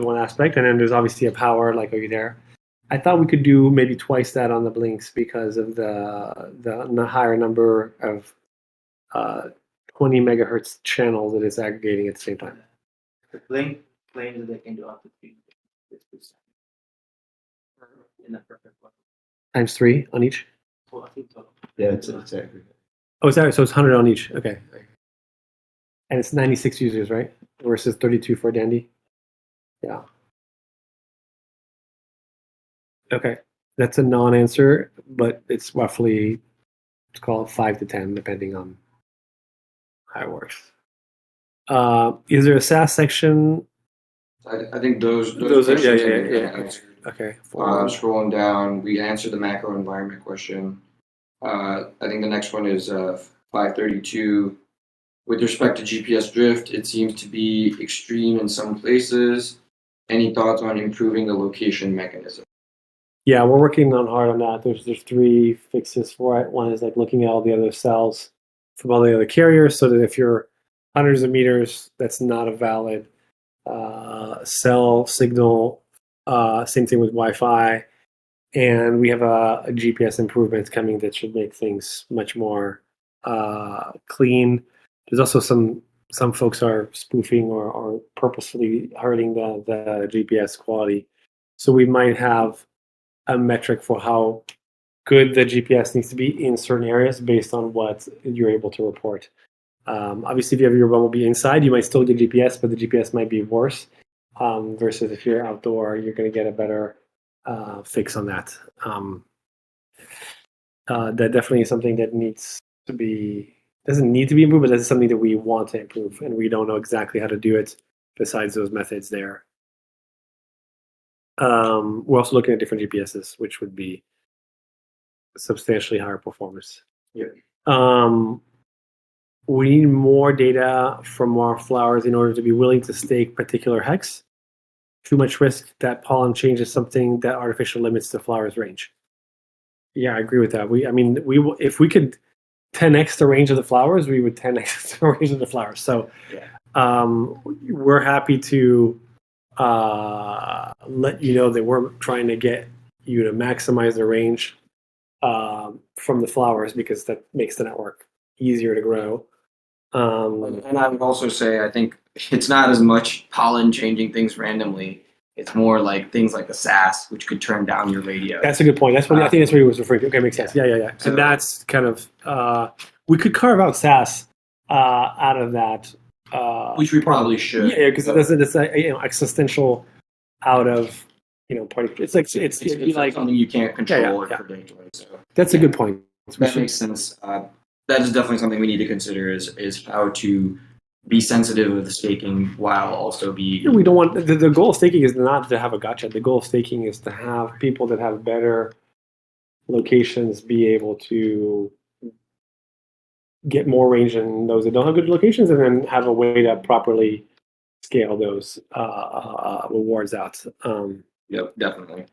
A: one aspect, and then there's obviously a power like over there. I thought we could do maybe twice that on the blinks because of the higher number of 20 megahertz channels that it's aggregating at the same time.
D: The blink claims that they can do up to 3 megabits in a perfect one.
A: Times 3 on each?
D: So I think total.
B: Yeah, it's accurate.
A: Oh, sorry. So it's 100 on each. Okay. And it's 96 users, right? Versus 32 for Dandy. Yeah. Okay. That's a non-answer, but it's roughly, let's call it 5 to 10, depending on how it works. Is there a SAS section?
C: I think those
A: Those are-
C: questions
A: yeah,
C: have been
A: yeah.
C: answered.
A: Okay.
C: Scrolling down, we answered the macro environment question. I think the next one is 532. With respect to GPS drift, it seems to be extreme in some places. Any thoughts on improving the location mechanism?
A: Yeah, we're working on hard on that. There's 3 fixes for it. One is looking at all the other cells from all the other carriers, so that if you're hundreds of meters, that's not a valid cell signal. Same thing with Wi-Fi, and we have a GPS improvement coming that should make things much more clean. There's also some folks are spoofing or purposefully hurting the GPS quality, so we might have a metric for how good the GPS needs to be in certain areas based on what you're able to report. Obviously, if you have your Bumblebee inside, you might still get GPS, but the GPS might be worse. Versus if you're outdoor, you're going to get a better fix on that. That definitely is something that doesn't need to be improved, but that's something that we want to improve, and we don't know exactly how to do it besides those methods there. We're also looking at different GPSs, which would be substantially higher performance.
C: Yeah.
A: We need more data from our flowers in order to be willing to stake particular hex. Too much risk that pollen changes something that artificial limits the flower's range. Yeah, I agree with that. If we could 10x the range of the flowers, we would 10x the range of the flowers. So, we're happy to let you know that we're trying to get you to maximize the range from the flowers because that makes the network easier to grow.
C: And I would also say I think it's not as much pollen changing things randomly. It's more like things like the SAS, which could turn down your radio.
A: That's a good point. That's what I think that's what he was referring to. Okay, makes sense. Yeah.
C: So-
A: And that's kind of we could carve out SAS out of that.
C: Which we probably should.
A: Yeah, because it's existential out of party. It's like it's like
C: something you can't control or
A: Yeah.
C: predict. Right? So
A: that's a good point.
C: that makes sense. That is definitely something we need to consider is how to be sensitive of the staking while also be.
A: We don't want the goal of staking is not to have a gotcha. The goal of staking is to have people that have better locations be able to get more range than those that don't have good locations, and then have a way to properly scale those rewards out.
C: Yep, definitely.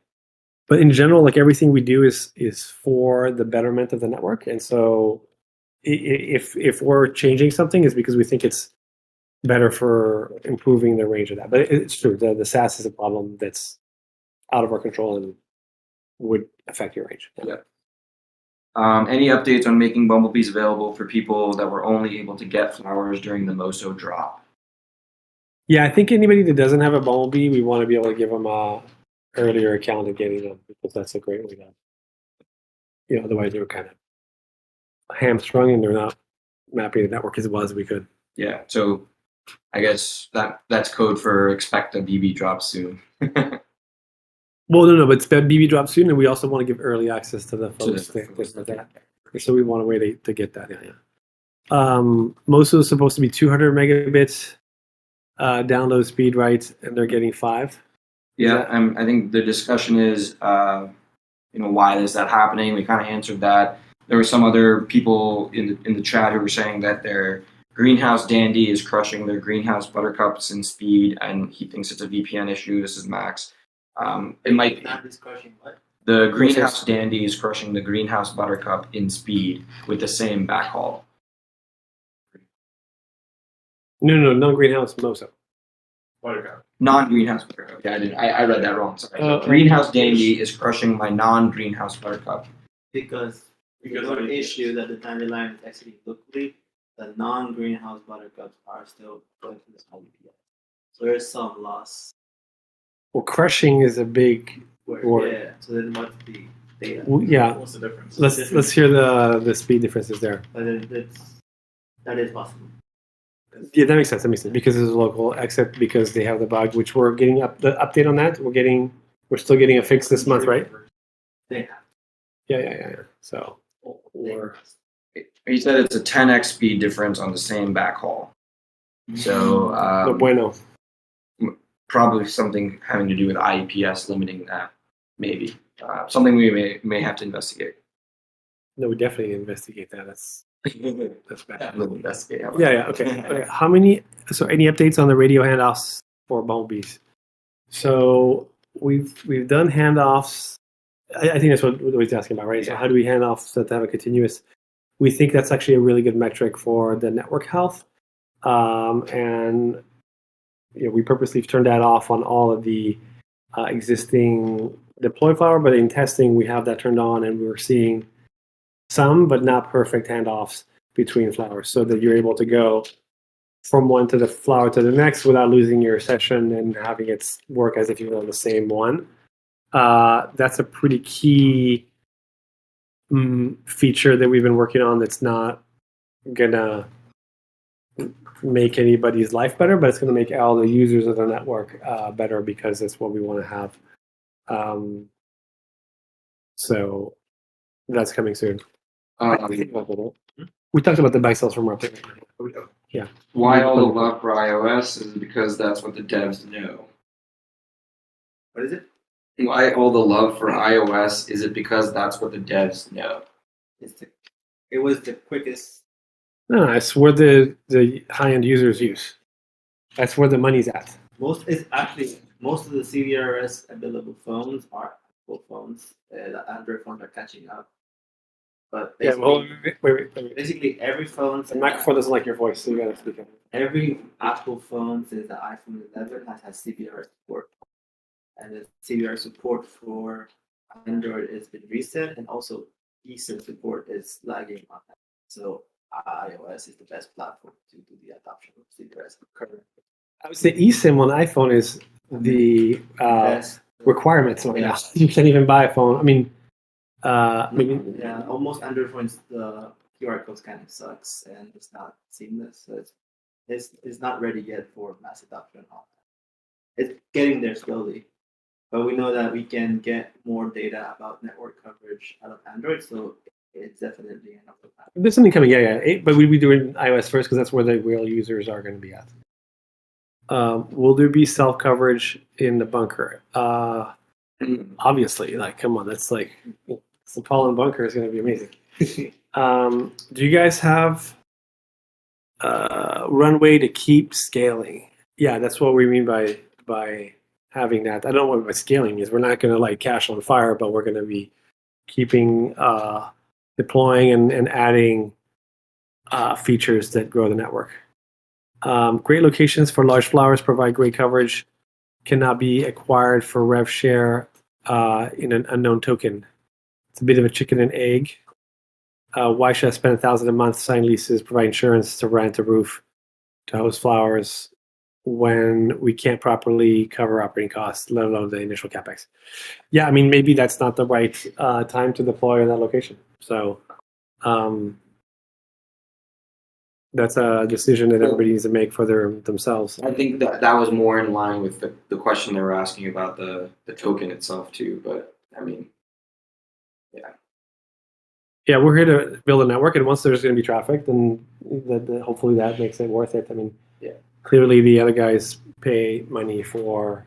A: But in general, like everything we do is for the betterment of the network, and so if we're changing something, is because we think it's better for improving the range of that. But it's true, the SAS is a problem that's out of our control and would affect your range.
C: Yeah. Any updates on making bumblebees available for people that were only able to get flowers during the Moso drop?
A: Yeah, I think anybody that doesn't have a bumblebee, we want to be able to give them a earlier account of getting them, because that's a great way to, otherwise they were kind of hamstrung and they're not mapping the network as well as we could.
C: Yeah, so I guess that's code for expect a BB drop soon.
A: Well, no, but it's BB drop soon, and we also want to give early access to the folks that. So we want a way to get that. Yeah. Moso is supposed to be 200 megabits download speed, right? And they're getting 5.
C: Yeah, I think the discussion is, why is that happening? We kind of answered that. There were some other people in the chat who were saying that their greenhouse dandy is crushing their greenhouse buttercups in speed, and he thinks it's a VPN issue. This is Max. It might be.
D: Not crushing what?
C: The greenhouse dandy is crushing the greenhouse buttercup in speed with the same backhaul.
A: No, non-greenhouse Moso.
B: Buttercup.
C: Non-greenhouse buttercup. Yeah, I read that wrong. Sorry. Greenhouse dandy is crushing my non-greenhouse buttercup.
D: Because the issue that the dandelion is actually locally, the non-greenhouse buttercups are still going to this IPS. So there's some loss.
A: Well, crushing is a big word.
D: Yeah. So then what's the data?
A: Well, yeah.
B: What's the difference?
A: Let's hear the speed differences there.
D: But that is possible.
A: Yeah, that makes sense. Because it's local, except because they have the bug, which we're getting the update on that. We're still getting a fix this month, right?
D: They have.
A: Yeah. So
C: He said it's a 10x speed difference on the same backhaul. So
A: no bueno.
C: probably something having to do with IEPS limiting that, maybe. Something we may have to investigate.
A: No, we definitely investigate that. That's bad.
C: We'll investigate.
A: Yeah. Okay. How many? So, any updates on the radio handoffs for bumblebees? So we've done handoffs. I think that's what he's asking about, right? So how do we hand off so to have a continuous? We think that's actually a really good metric for the network health, and we purposely turned that off on all of the existing deploy flower, but in testing we have that turned on, and we're seeing some, but not perfect handoffs between flowers, so that you're able to go from one to the flower to the next without losing your session and having it work as if you were on the same one. That's a pretty key feature that we've been working on. That's not gonna make anybody's life better, but it's gonna make all the users of the network better, because that's what we want to have. So that's coming soon. We talked about the bike sales from our Yeah.
C: Why all the love for iOS is because that's what the devs know.
D: What is it?
C: Why all the love for iOS is it because that's what the devs know.
D: It was the quickest.
A: No, it's where the high-end users use. That's where the money's at.
D: Most of the CVRS available phones are Apple phones. The Android phones are catching up. But
A: Wait.
D: basically every phone.
A: The microphone doesn't like your voice, so you gotta speak up.
D: Every Apple phone since the iPhone 11 has CVR support, and the CVR support for Android has been reset, and also eSIM support is lagging on that. So iOS is the best platform to do the adoption of CBRS currently.
A: I would say eSIM on iPhone is the
D: Best.
A: requirements right
D: Yeah.
A: now. You can't even buy a phone. I mean, maybe
D: Yeah, almost Android phones, the QR code scanning sucks and it's not seamless. So it's not ready yet for mass adoption. It's getting there slowly, but we know that we can get more data about network coverage out of Android, so it's definitely an upper path.
A: there's something coming. Yeah. But we do it in iOS first because that's where the real users are going to be at. Will there be self coverage in the bunker? Obviously, like, come on, that's like the pollen bunker is going to be amazing. Do you guys have runway to keep scaling? Yeah, that's what we mean by having that. I don't know what by scaling means. We're not going to like cache on fire, but we're going to be keeping deploying and adding features that grow the network. Great locations for large flowers provide great coverage. Cannot be acquired for rev share in an unknown token. It's a bit of a chicken and egg. Why should I spend $1,000 a month, sign leases, provide insurance to rent a roof to host flowers when we can't properly cover operating costs, let alone the initial capex? Yeah, I mean, maybe that's not the right time to deploy in that location. So that's a decision that everybody needs to make for themselves.
C: I think that was more in line with the question they were asking about the token itself too. But I mean,
A: Yeah, we're here to build a network, and once there's going to be traffic, then hopefully that makes it worth it. I mean, clearly the other guys pay money for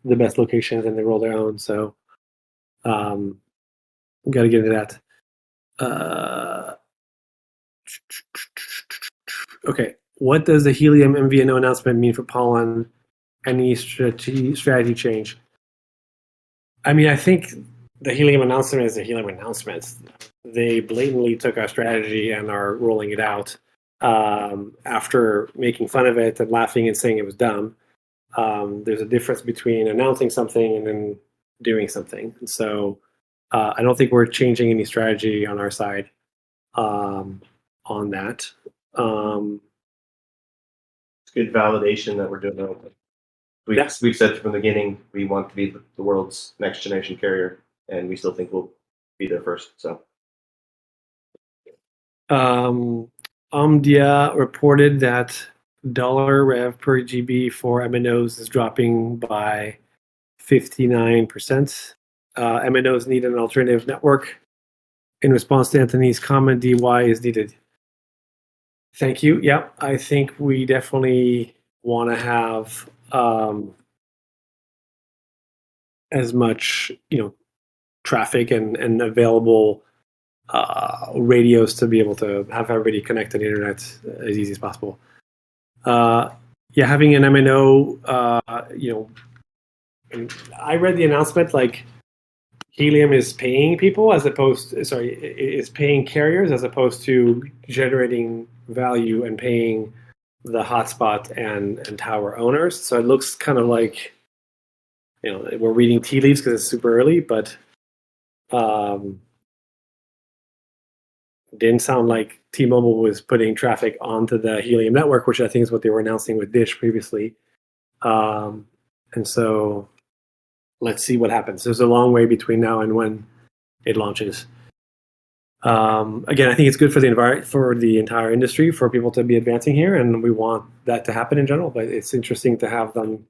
A: the best locations, and they roll their own. So, we got to get into that. Okay, what does the Helium MVNO announcement mean for Pollen? Any strategy change? I mean, I think the Helium announcement is a Helium announcement. They blatantly took our strategy and are rolling it out after making fun of it and laughing and saying it was dumb. There's a difference between announcing something and then doing something. And so I don't think we're changing any strategy on our side on that.
B: It's good validation that we're doing it. We've said from the beginning we want to be the world's next generation carrier, and we still think we'll be there first. So,
A: Omdia reported that dollar rev per GB for MNOs is dropping by 59%. MNOs need an alternative network. In response to Anthony's comment, DY is needed. Thank you. Yep, I think we definitely want to have as much, traffic and available radios to be able to have everybody connect to the internet as easy as possible. Having an MNO, I read the announcement like Helium is paying people is paying carriers as opposed to generating value and paying the hotspot and tower owners. So it looks kind of like, we're reading tea leaves because it's super early, but didn't sound like T-Mobile was putting traffic onto the Helium network, which I think is what they were announcing with Dish previously. And so let's see what happens. There's a long way between now and when it launches. Again, I think it's good for the entire industry for people to be advancing here, and we want that to happen in general. But it's interesting to have them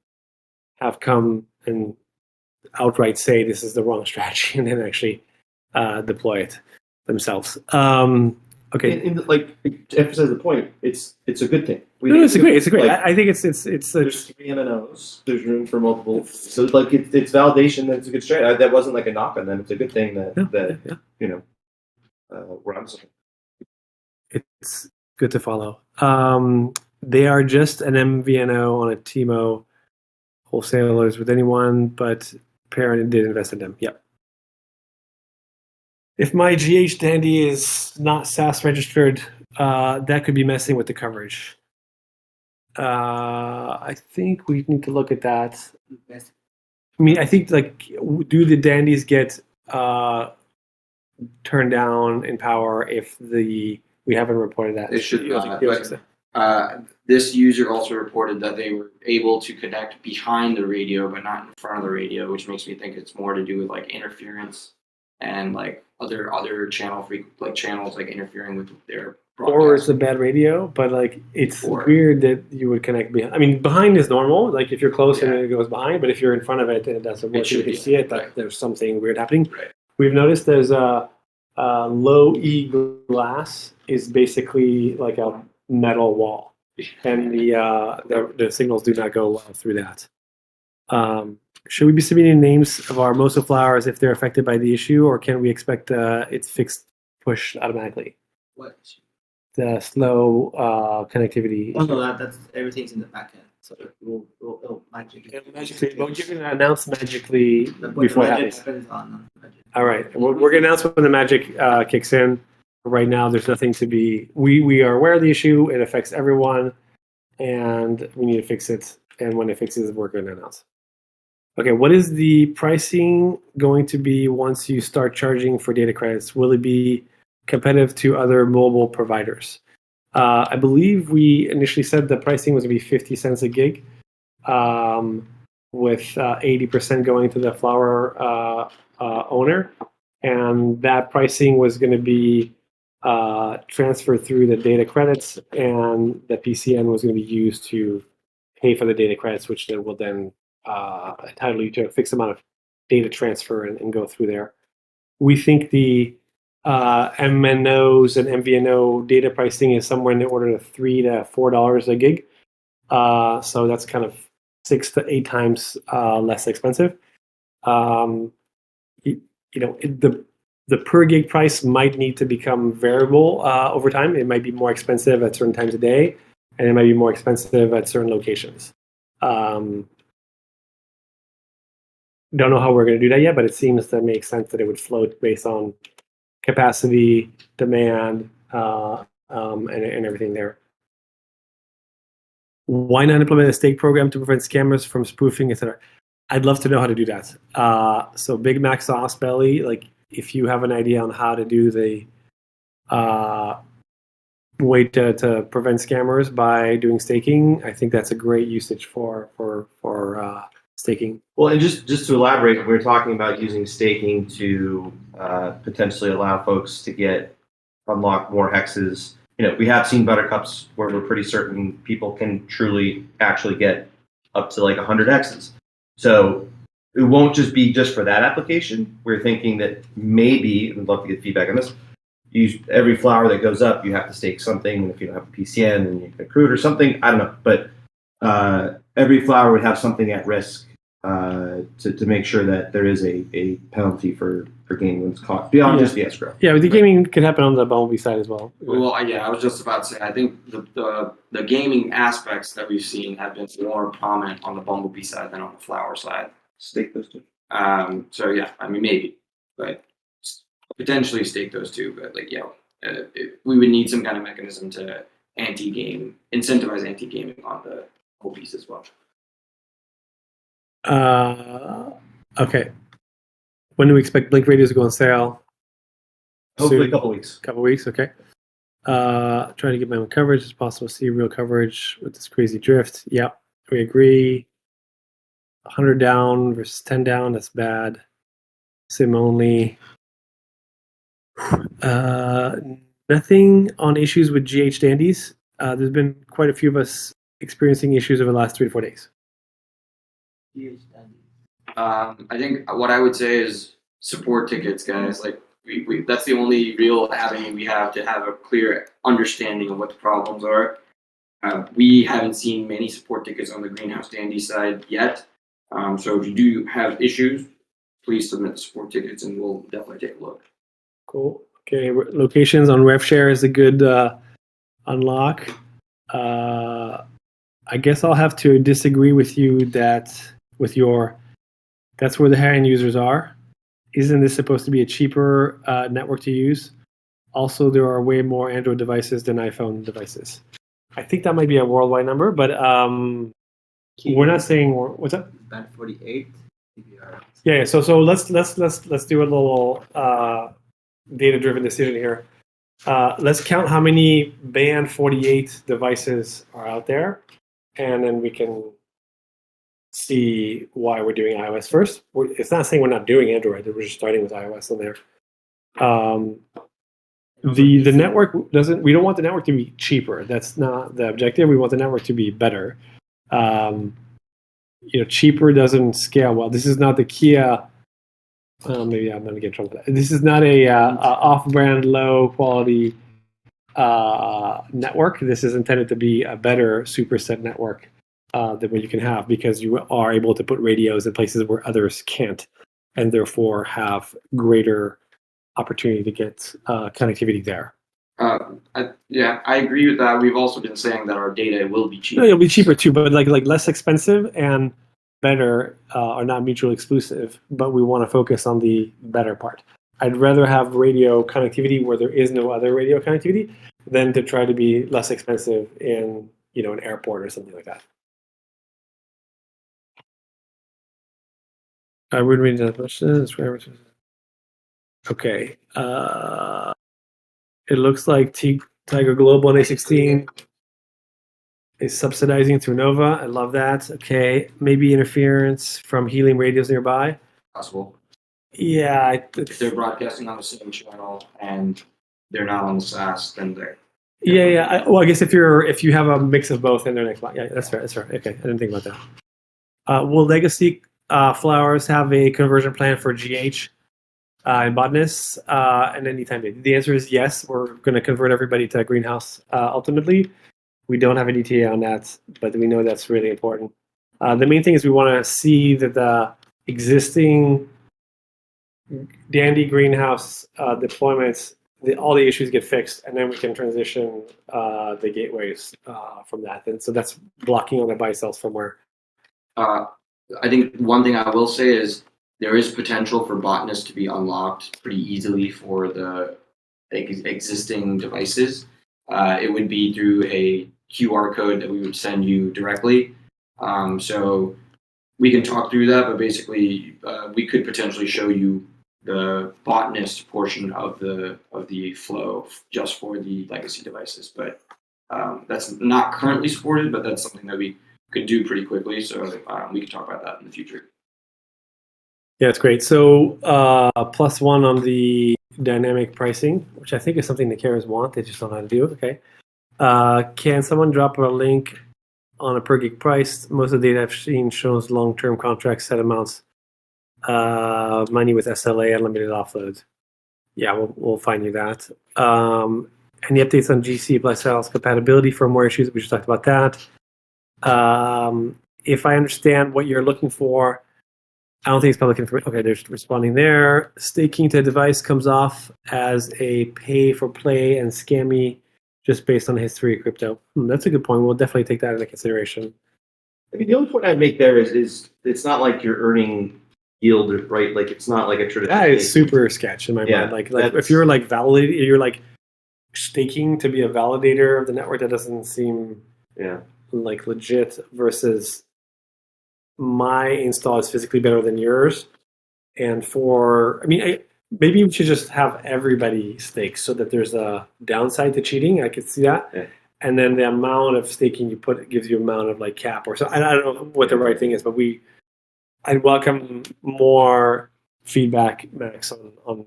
A: come and outright say this is the wrong strategy and then actually deploy it themselves. Okay.
B: To emphasize the point, it's a good thing.
A: It's great. I think it's
B: there's 3 MNOs. There's room for multiple. So it's validation that it's a good strategy. That wasn't like a knock on them. It's a good thing that we're on something.
A: It's good to follow. They are just an MVNO on a TMO wholesalers with anyone, but parent did invest in them. Yep. If my GH Dandy is not SaaS registered, that could be messing with the coverage. I think we need to look at that. I mean, I think do the Dandies get turn down in power if we haven't reported that.
C: It should
A: You know,
C: not,
A: the-
C: but this user also reported that they were able to connect behind the radio, but not in front of the radio, which makes me think it's more to do with like interference and like other channels like interfering with their
A: or it's
C: broadcast.
A: a bad radio, but like it's
C: Or-
A: weird that you would connect behind. I mean, behind is normal. Like if you're close and
C: Yeah.
A: it goes behind, but if you're in front of it and it doesn't work, you
C: should
A: can
C: be,
A: see it. That
C: right.
A: there's something weird happening.
C: Right.
A: We've noticed there's a low E glass is basically like a metal wall, and the signals do not go well through that. Should we be submitting names of our MOSA flowers if they're affected by the issue, or can we expect it's fixed push automatically?
D: What?
A: The slow connectivity.
D: Oh no, that's everything's in the back end, so it'll magically.
A: But you're going to announce magically
D: The
A: before it
D: magic
A: happens.
D: happens on magic.
A: All right, we're going to announce when the magic kicks in. Right now, there's nothing to be. We are aware of the issue. It affects everyone, and we need to fix it. And when it fixes, we're going to announce. Okay, what is the pricing going to be once you start charging for data credits? Will it be competitive to other mobile providers? I believe we initially said the pricing was going to be 50 cents a gig, with 80% going to the flower owner. And that pricing was going to be transferred through the data credits, and the PCN was going to be used to pay for the data credits, which will then entitle you to a fixed amount of data transfer and go through there. We think the MNOs and MVNO data pricing is somewhere in the order of $3 to $4 a gig. So that's kind of 6 to 8 times less expensive. The per gig price might need to become variable over time. It might be more expensive at certain times of day, and it might be more expensive at certain locations. Don't know how we're going to do that yet, but it seems to make sense that it would float based on capacity, demand, and everything there. Why not implement a stake program to prevent scammers from spoofing, etc.? I'd love to know how to do that. So Big Mac Sauce Belly, like if you have an idea on how to do the way to prevent scammers by doing staking, I think that's a great usage for staking.
B: Well, and just to elaborate, we were talking about using staking to potentially allow folks to unlock more hexes. We have seen buttercups where we're pretty certain people can truly actually get up to like 100 hexes. So it won't just be just for that application. We're thinking that maybe, we'd love to get feedback on this, every flower that goes up, you have to stake something. And if you don't have a PCN, then you can accrue it or something. I don't know. But every flower would have something at risk to make sure that there is a penalty for gaming when it's caught beyond just the escrow.
A: Yeah, but the gaming could happen on the Bumblebee side as well.
C: Well, I was just about to say, I think the gaming aspects that we've seen have been more prominent on the Bumblebee side than on the flower side.
B: Stake those two.
C: So yeah, I mean maybe, but potentially stake those two. But like we would need some kind of mechanism to incentivize anti-gaming on the Bumblebees as well.
A: Okay. When do we expect Blink radios to go on sale?
B: Hopefully
A: Soon?
B: a couple weeks.
A: Couple weeks, okay. Trying to get my own coverage as possible. See real coverage with this crazy drift. Yep, we agree. 100 down versus 10 down. That's bad. Sim only. Nothing on issues with GH dandies. There's been quite a few of us experiencing issues over the last 3 to 4 days.
C: I think what I would say is support tickets, guys. Like we that's the only real avenue we have to have a clear understanding of what the problems are. We haven't seen many support tickets on the Greenhouse Dandy side yet. So if you do have issues, please submit the support tickets and we'll definitely take a look.
A: Cool. Okay, locations on RevShare is a good unlock. I guess I'll have to disagree with you that's where the high-end users are. Isn't this supposed to be a cheaper network to use? Also, there are way more Android devices than iPhone devices. I think that might be a worldwide number, but we're not saying what's up.
D: Band 48 PBR.
A: Yeah. So let's do a little data-driven decision here. Let's count how many band 48 devices are out there, and then we can see why we're doing iOS first. It's not saying we're not doing Android; we're just starting with iOS on there. The network doesn't. We don't want the network to be cheaper. That's not the objective. We want the network to be better. Cheaper doesn't scale well. This is not the Kia. Maybe I'm going to get in trouble with that. This is not a off-brand, low-quality network. This is intended to be a better superset network than what you can have, because you are able to put radios in places where others can't, and therefore have greater opportunity to get connectivity there.
C: I agree with that. We've also been saying that our data will be cheaper.
A: No, it'll be cheaper too, but like less expensive and better are not mutually exclusive, but we want to focus on the better part. I'd rather have radio connectivity where there is no other radio connectivity than to try to be less expensive in an airport or something like that. I wouldn't read that much. Okay. It looks like Tiger Global on A16 is subsidizing through Nova. I love that. Okay. Maybe interference from helium radios nearby.
C: Possible.
A: Yeah.
C: If they're broadcasting on the same channel and they're not on the SAS, then they're.
A: Yeah. I guess if you have a mix of both in their next block. Yeah, that's fair. Okay. I didn't think about that. Will Legacy Flowers have a conversion plan for GH in botanists and anytime? The answer is yes. We're going to convert everybody to greenhouse ultimately. We don't have an ETA on that, but we know that's really important. The main thing is we want to see that the existing Dandy greenhouse deployments, all the issues get fixed, and then we can transition the gateways from that. And so that's blocking on the buy sells firmware.
C: I think one thing I will say is there is potential for botnets to be unlocked pretty easily for the existing devices. It would be through a QR code that we would send you directly. So we can talk through that, but basically we could potentially show you the botnist portion of the flow just for the legacy devices. But that's not currently supported, but that's something that we could do pretty quickly. So we can talk about that in the future.
A: Yeah, it's great. So +1 on the dynamic pricing, which I think is something the carriers want. They just don't know how to do it. Okay. Can someone drop a link on a per gig price? Most of the data I've seen shows long-term contract set amounts, money with SLA, unlimited offload. Yeah, we'll find you that. Any updates on GC plus sales compatibility, firmware issues? We just talked about that. If I understand what you're looking for, I don't think it's public information. Okay, they're responding there. Staking to a device comes off as a pay for play and scammy just based on the history of crypto. That's a good point. We'll definitely take that into consideration.
B: I mean, the only point I'd make there is it's not like you're earning yield, right? Like it's not like a traditional.
A: That is super sketch in my mind. Like if you're like validating, you're like staking to be a validator of the network. That doesn't seem like legit. Versus my install is physically better than yours, and maybe we should just have everybody stake so that there's a downside to cheating. I could see that. Yeah. And then the amount of staking you put gives you amount of like cap or so. I don't know what the right thing is, but I'd welcome more feedback, Max, on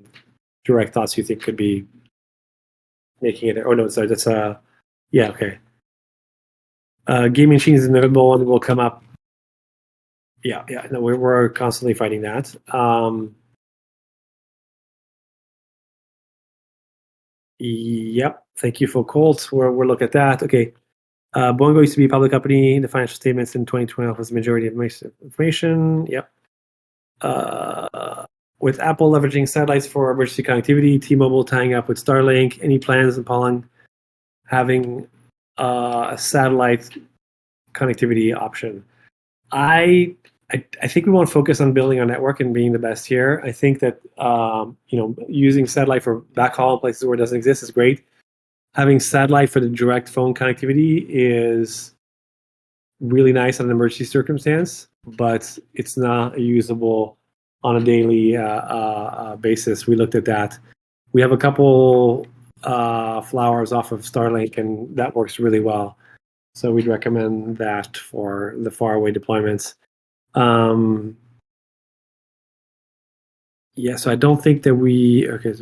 A: direct thoughts you think could be making it. Oh no, sorry, that's okay. Gaming machines is inevitable one will come up. Yeah. No, we're constantly fighting that. Yep. Thank you for Colt. We'll look at that. Okay. Boingo used to be a public company. The financial statements in 2012 was the majority of information. Yep. With Apple leveraging satellites for emergency connectivity, T-Mobile tying up with Starlink, any plans in Pollen having a satellite connectivity option? I think we want to focus on building our network and being the best here. I think that using satellite for backhaul in places where it doesn't exist is great. Having satellite for the direct phone connectivity is really nice on an emergency circumstance, but it's not usable on a daily basis. We looked at that, We have a couple flowers off of Starlink, and that works really well. So we'd recommend that for the faraway deployments. Yeah, so I don't think that okay.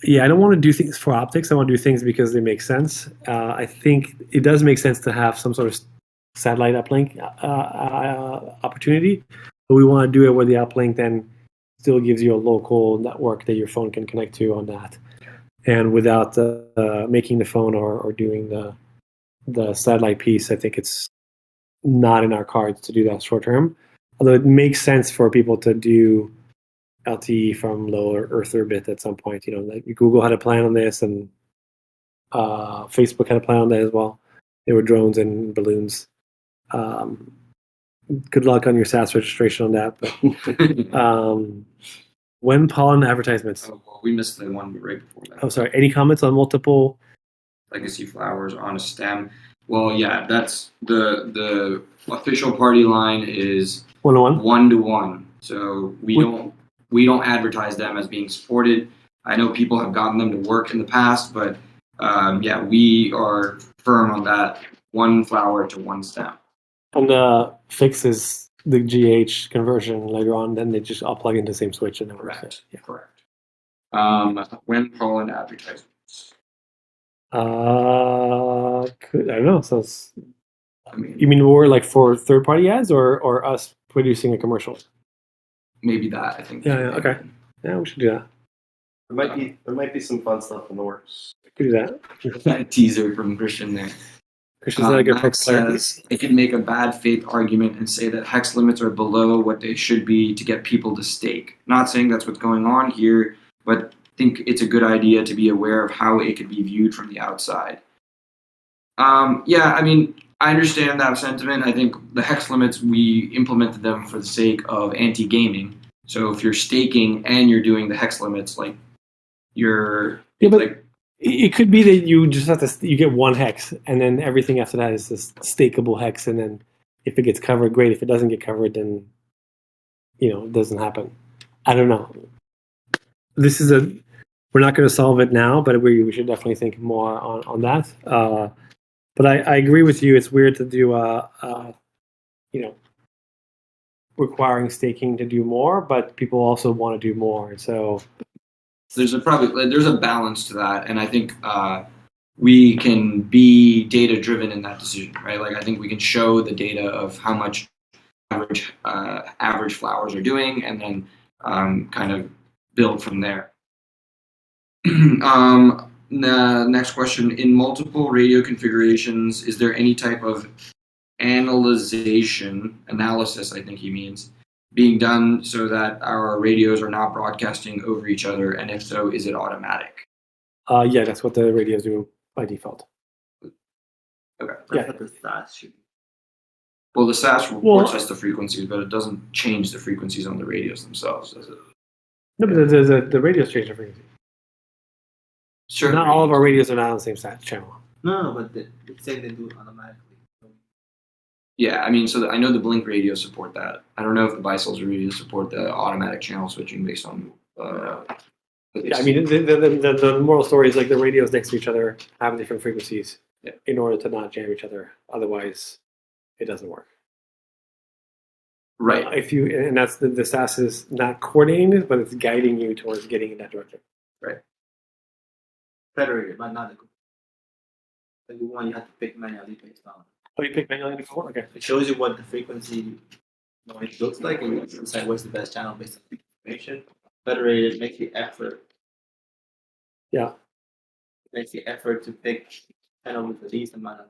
A: Yeah, I don't want to do things for optics. I want to do things because they make sense. I think it does make sense to have some sort of satellite uplink opportunity, but we want to do it where the uplink then still gives you a local network that your phone can connect to on that, and without making the phone or doing the satellite piece. I think it's not in our cards to do that short term. Although it makes sense for people to do LTE from low Earth orbit at some point. Like Google had a plan on this, and Facebook had a plan on that as well. They were drones and balloons. Good luck on your SaaS registration on that. But when pollen advertisements?
C: Oh, well, we missed the one right before that.
A: Oh, sorry. Any comments on multiple
C: Legacy flowers on a stem? Well, yeah, that's the official party line is
A: 101?
C: 1-to-1. So we don't advertise them as being supported. I know people have gotten them to work in the past, but yeah, we are firm on that 1 flower to 1 stem.
A: And the fix is the GH conversion later on, then they just all plug into the same switch and then we're
C: Correct.
A: Yeah.
C: Correct. When pollen advertisements?
A: I don't know. So
C: I mean,
A: you mean more like for third-party ads or us producing a commercial?
C: maybe that, I think.
A: Yeah, okay. Yeah, we should do that.
B: There might be some fun stuff in the works.
A: We could do that.
C: That teaser from Christian there.
A: Christian's not a good
C: Max
A: player.
C: says it can make a bad faith argument and say that hex limits are below what they should be to get people to stake. Not saying that's what's going on here, but think it's a good idea to be aware of how it could be viewed from the outside. Yeah, I mean, I understand that sentiment. I think the hex limits, we implemented them for the sake of anti-gaming. So if you're staking and you're doing the hex limits, like you're
A: but it could be that you just have to you get 1 hex and then everything after that is this stakeable hex, and then if it gets covered, great. If it doesn't get covered, then it doesn't happen. I don't know. We're not going to solve it now, but we should definitely think more on that. But I agree with you. It's weird to do requiring staking to do more, but people also want to do more. So
C: there's a balance to that, and I think we can be data driven in that decision, right? Like I think we can show the data of how much average flowers are doing, and then kind of build from there. Next question: in multiple radio configurations, is there any type of analysis, I think he means, being done so that our radios are not broadcasting over each other? And if so, is it automatic?
A: Yeah, that's what the radios do by default.
C: Okay.
D: That's what the SAS should be.
C: Well, the SAS reports us the frequencies, but it doesn't change the frequencies on the radios themselves, does it?
A: No, but the radios change the frequency.
C: Sure.
A: Not all of our radios are not on the same channel.
D: No, but they say they do it automatically.
C: Yeah, I mean, I know the Blink radios support that. I don't know if the Bicells radios support the automatic channel switching based on.
A: Yeah, I mean, the moral story is like the radios next to each other have different frequencies in order to not jam each other. Otherwise, it doesn't work.
C: Right.
A: And that's the SAS is not coordinating it, but it's guiding you towards getting in that direction.
C: Right.
D: Federated, but not the one you have to pick manually based on.
A: Oh, you pick manually before? Okay.
D: It shows you what the frequency noise looks like, and you can decide what's the best channel based on the information. Federated makes the effort.
A: Yeah.
D: Makes the effort to pick channel with the least amount of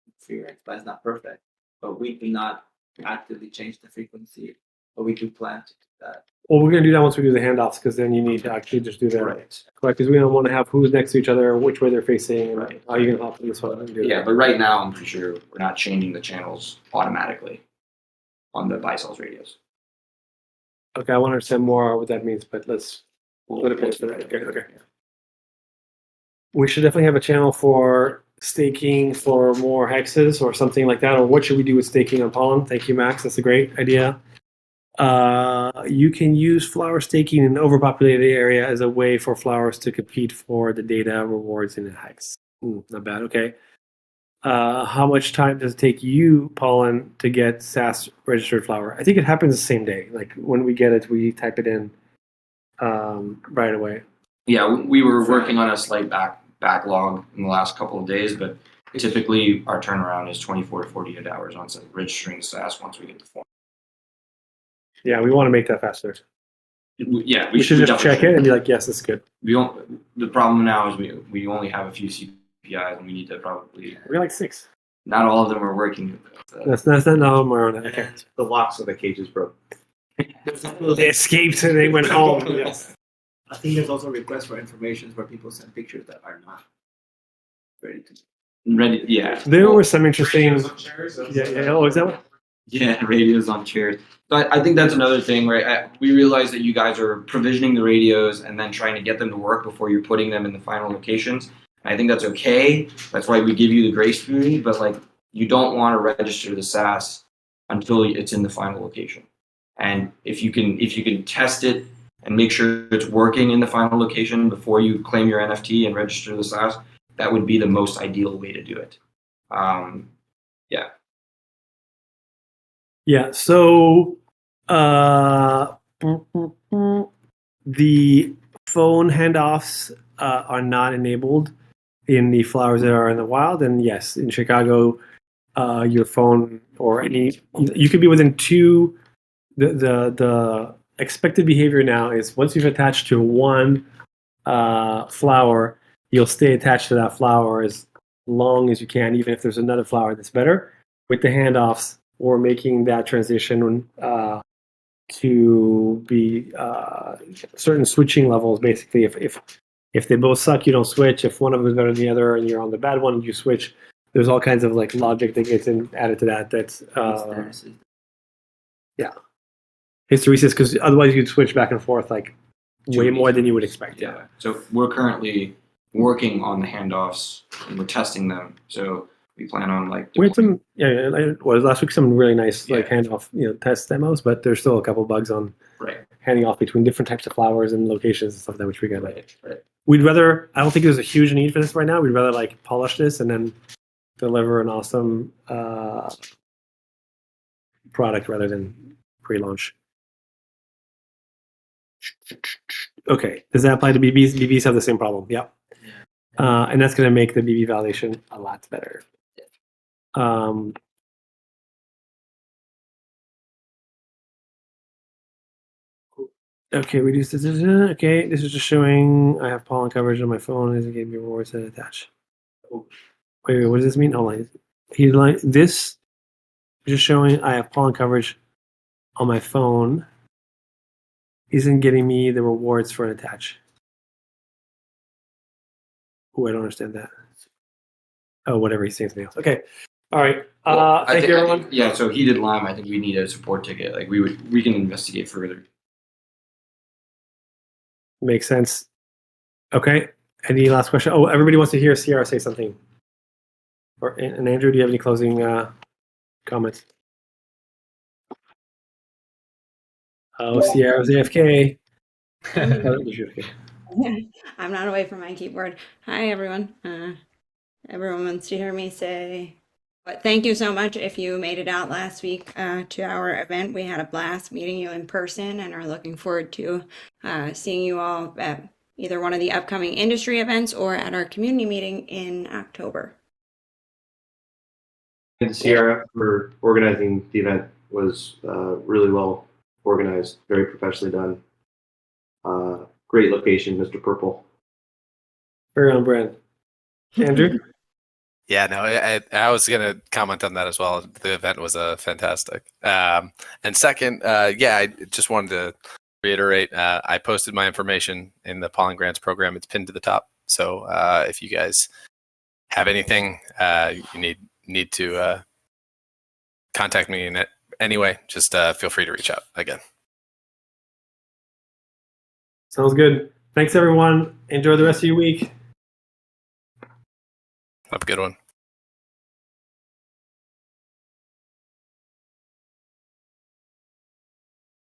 D: interference, but it's not perfect. But we do not actively change the frequency, but we do plan to do that.
A: Well, we're going to do that once we do the handoffs, because then you need to actually just do that.
C: Right.
A: Because we don't want to have who's next to each other, which way they're facing, and how you're going to hop on this one and do
C: Yeah,
A: that.
C: but right now, I'm pretty sure we're not changing the channels automatically on the Bicells radios.
A: Okay, I want to understand more what that means, but let's put a pin for that. Okay. We should definitely have a channel for staking for more hexes or something like that. Or what should we do with staking on pollen? Thank you, Max. That's a great idea. You can use flower staking in an overpopulated area as a way for flowers to compete for the data rewards in the hives. Not bad. Okay. How much time does it take you, Pollen, to get SAS registered flower? I think it happens the same day. Like when we get it, we type it in right away.
C: Yeah, we were working on a slight backlog in the last couple of days, but typically our turnaround is 24 to 48 hours on registering the SAS once we get the form.
A: Yeah, we want to make that faster.
C: Yeah,
A: We should just check it and be like, yes, it's good.
C: The problem now is we only have a few CPIs and we need to probably.
A: We're like 6.
C: Not all of them are working.
A: That's not all we're on. Okay.
B: The locks of the cages broke.
A: They escaped and they went home. Yes.
D: I think there's also requests for information where people send pictures that are not ready to.
C: Ready, yeah.
A: There were some interesting.
B: Yeah.
A: Oh, is that what?
C: Yeah, radios on chairs. But I think that's another thing, right? We realize that you guys are provisioning the radios and then trying to get them to work before you're putting them in the final locations. And I think that's okay. That's why we give you the grace period. But like, you don't want to register the SAS until it's in the final location. And if you can test it and make sure it's working in the final location before you claim your NFT and register the SAS, that would be the most ideal way to do it. Yeah.
A: Yeah. So the phone handoffs are not enabled in the flowers that are in the wild. And yes, in Chicago, your phone or you could be within 2. The expected behavior now is once you've attached to one flower, you'll stay attached to that flower as long as you can, even if there's another flower that's better. With the handoffs, or making that transition to be certain switching levels. Basically, if they both suck, you don't switch. If one of them is better than the other, and you're on the bad one, you switch. There's all kinds of like logic that gets added to that. That's yeah, hysteresis, because otherwise you'd switch back and forth like way more than you would expect.
C: Yeah. So we're currently working on the handoffs and we're testing them. So we plan on like.
A: We had some, last week some really nice like handoff, test demos, but there's still a couple bugs on handing off between different types of flowers and locations and stuff that which we got. Right. We'd rather. I don't think there's a huge need for this right now. We'd rather like polish this and then deliver an awesome product rather than pre-launch. Okay, does that apply to BBs? BBs have the same problem. Yep. And that's going to make the BB validation a lot better. Okay, reduce this. Okay, this is just showing I have pollen coverage on my phone. Is it gave me rewards that attach? Wait, what does this mean? Hold on. This is just showing I have pollen coverage on my phone. Isn't getting me the rewards for an attach. Oh, I don't understand that. Oh, whatever he's saying something else. Okay. All right. Thank you, everyone.
C: Yeah, so heated Lyme, I think we need a support ticket. Like we can investigate further.
A: Makes sense. Okay. Any last question? Oh, everybody wants to hear Sierra say something. And Andrew, do you have any closing comments? Oh, Sierra's AFK.
F: I'm not away from my keyboard. Hi, everyone. Everyone wants to hear me say, but thank you so much if you made it out last week to our event. We had a blast meeting you in person and are looking forward to seeing you all at either one of the upcoming industry events or at our community meeting in October.
B: And Sierra for organizing the event was really well organized, very professionally done. Great location, Mr. Purple.
A: Very on brand. Andrew?
E: Yeah, no, I was going to comment on that as well. The event was fantastic. And second, I just wanted to reiterate, I posted my information in the Pollen Grants program. It's pinned to the top. So if you guys have anything you need to contact me in any way, just feel free to reach out again.
A: Sounds good. Thanks, everyone. Enjoy the rest of your week.
E: Have a good one.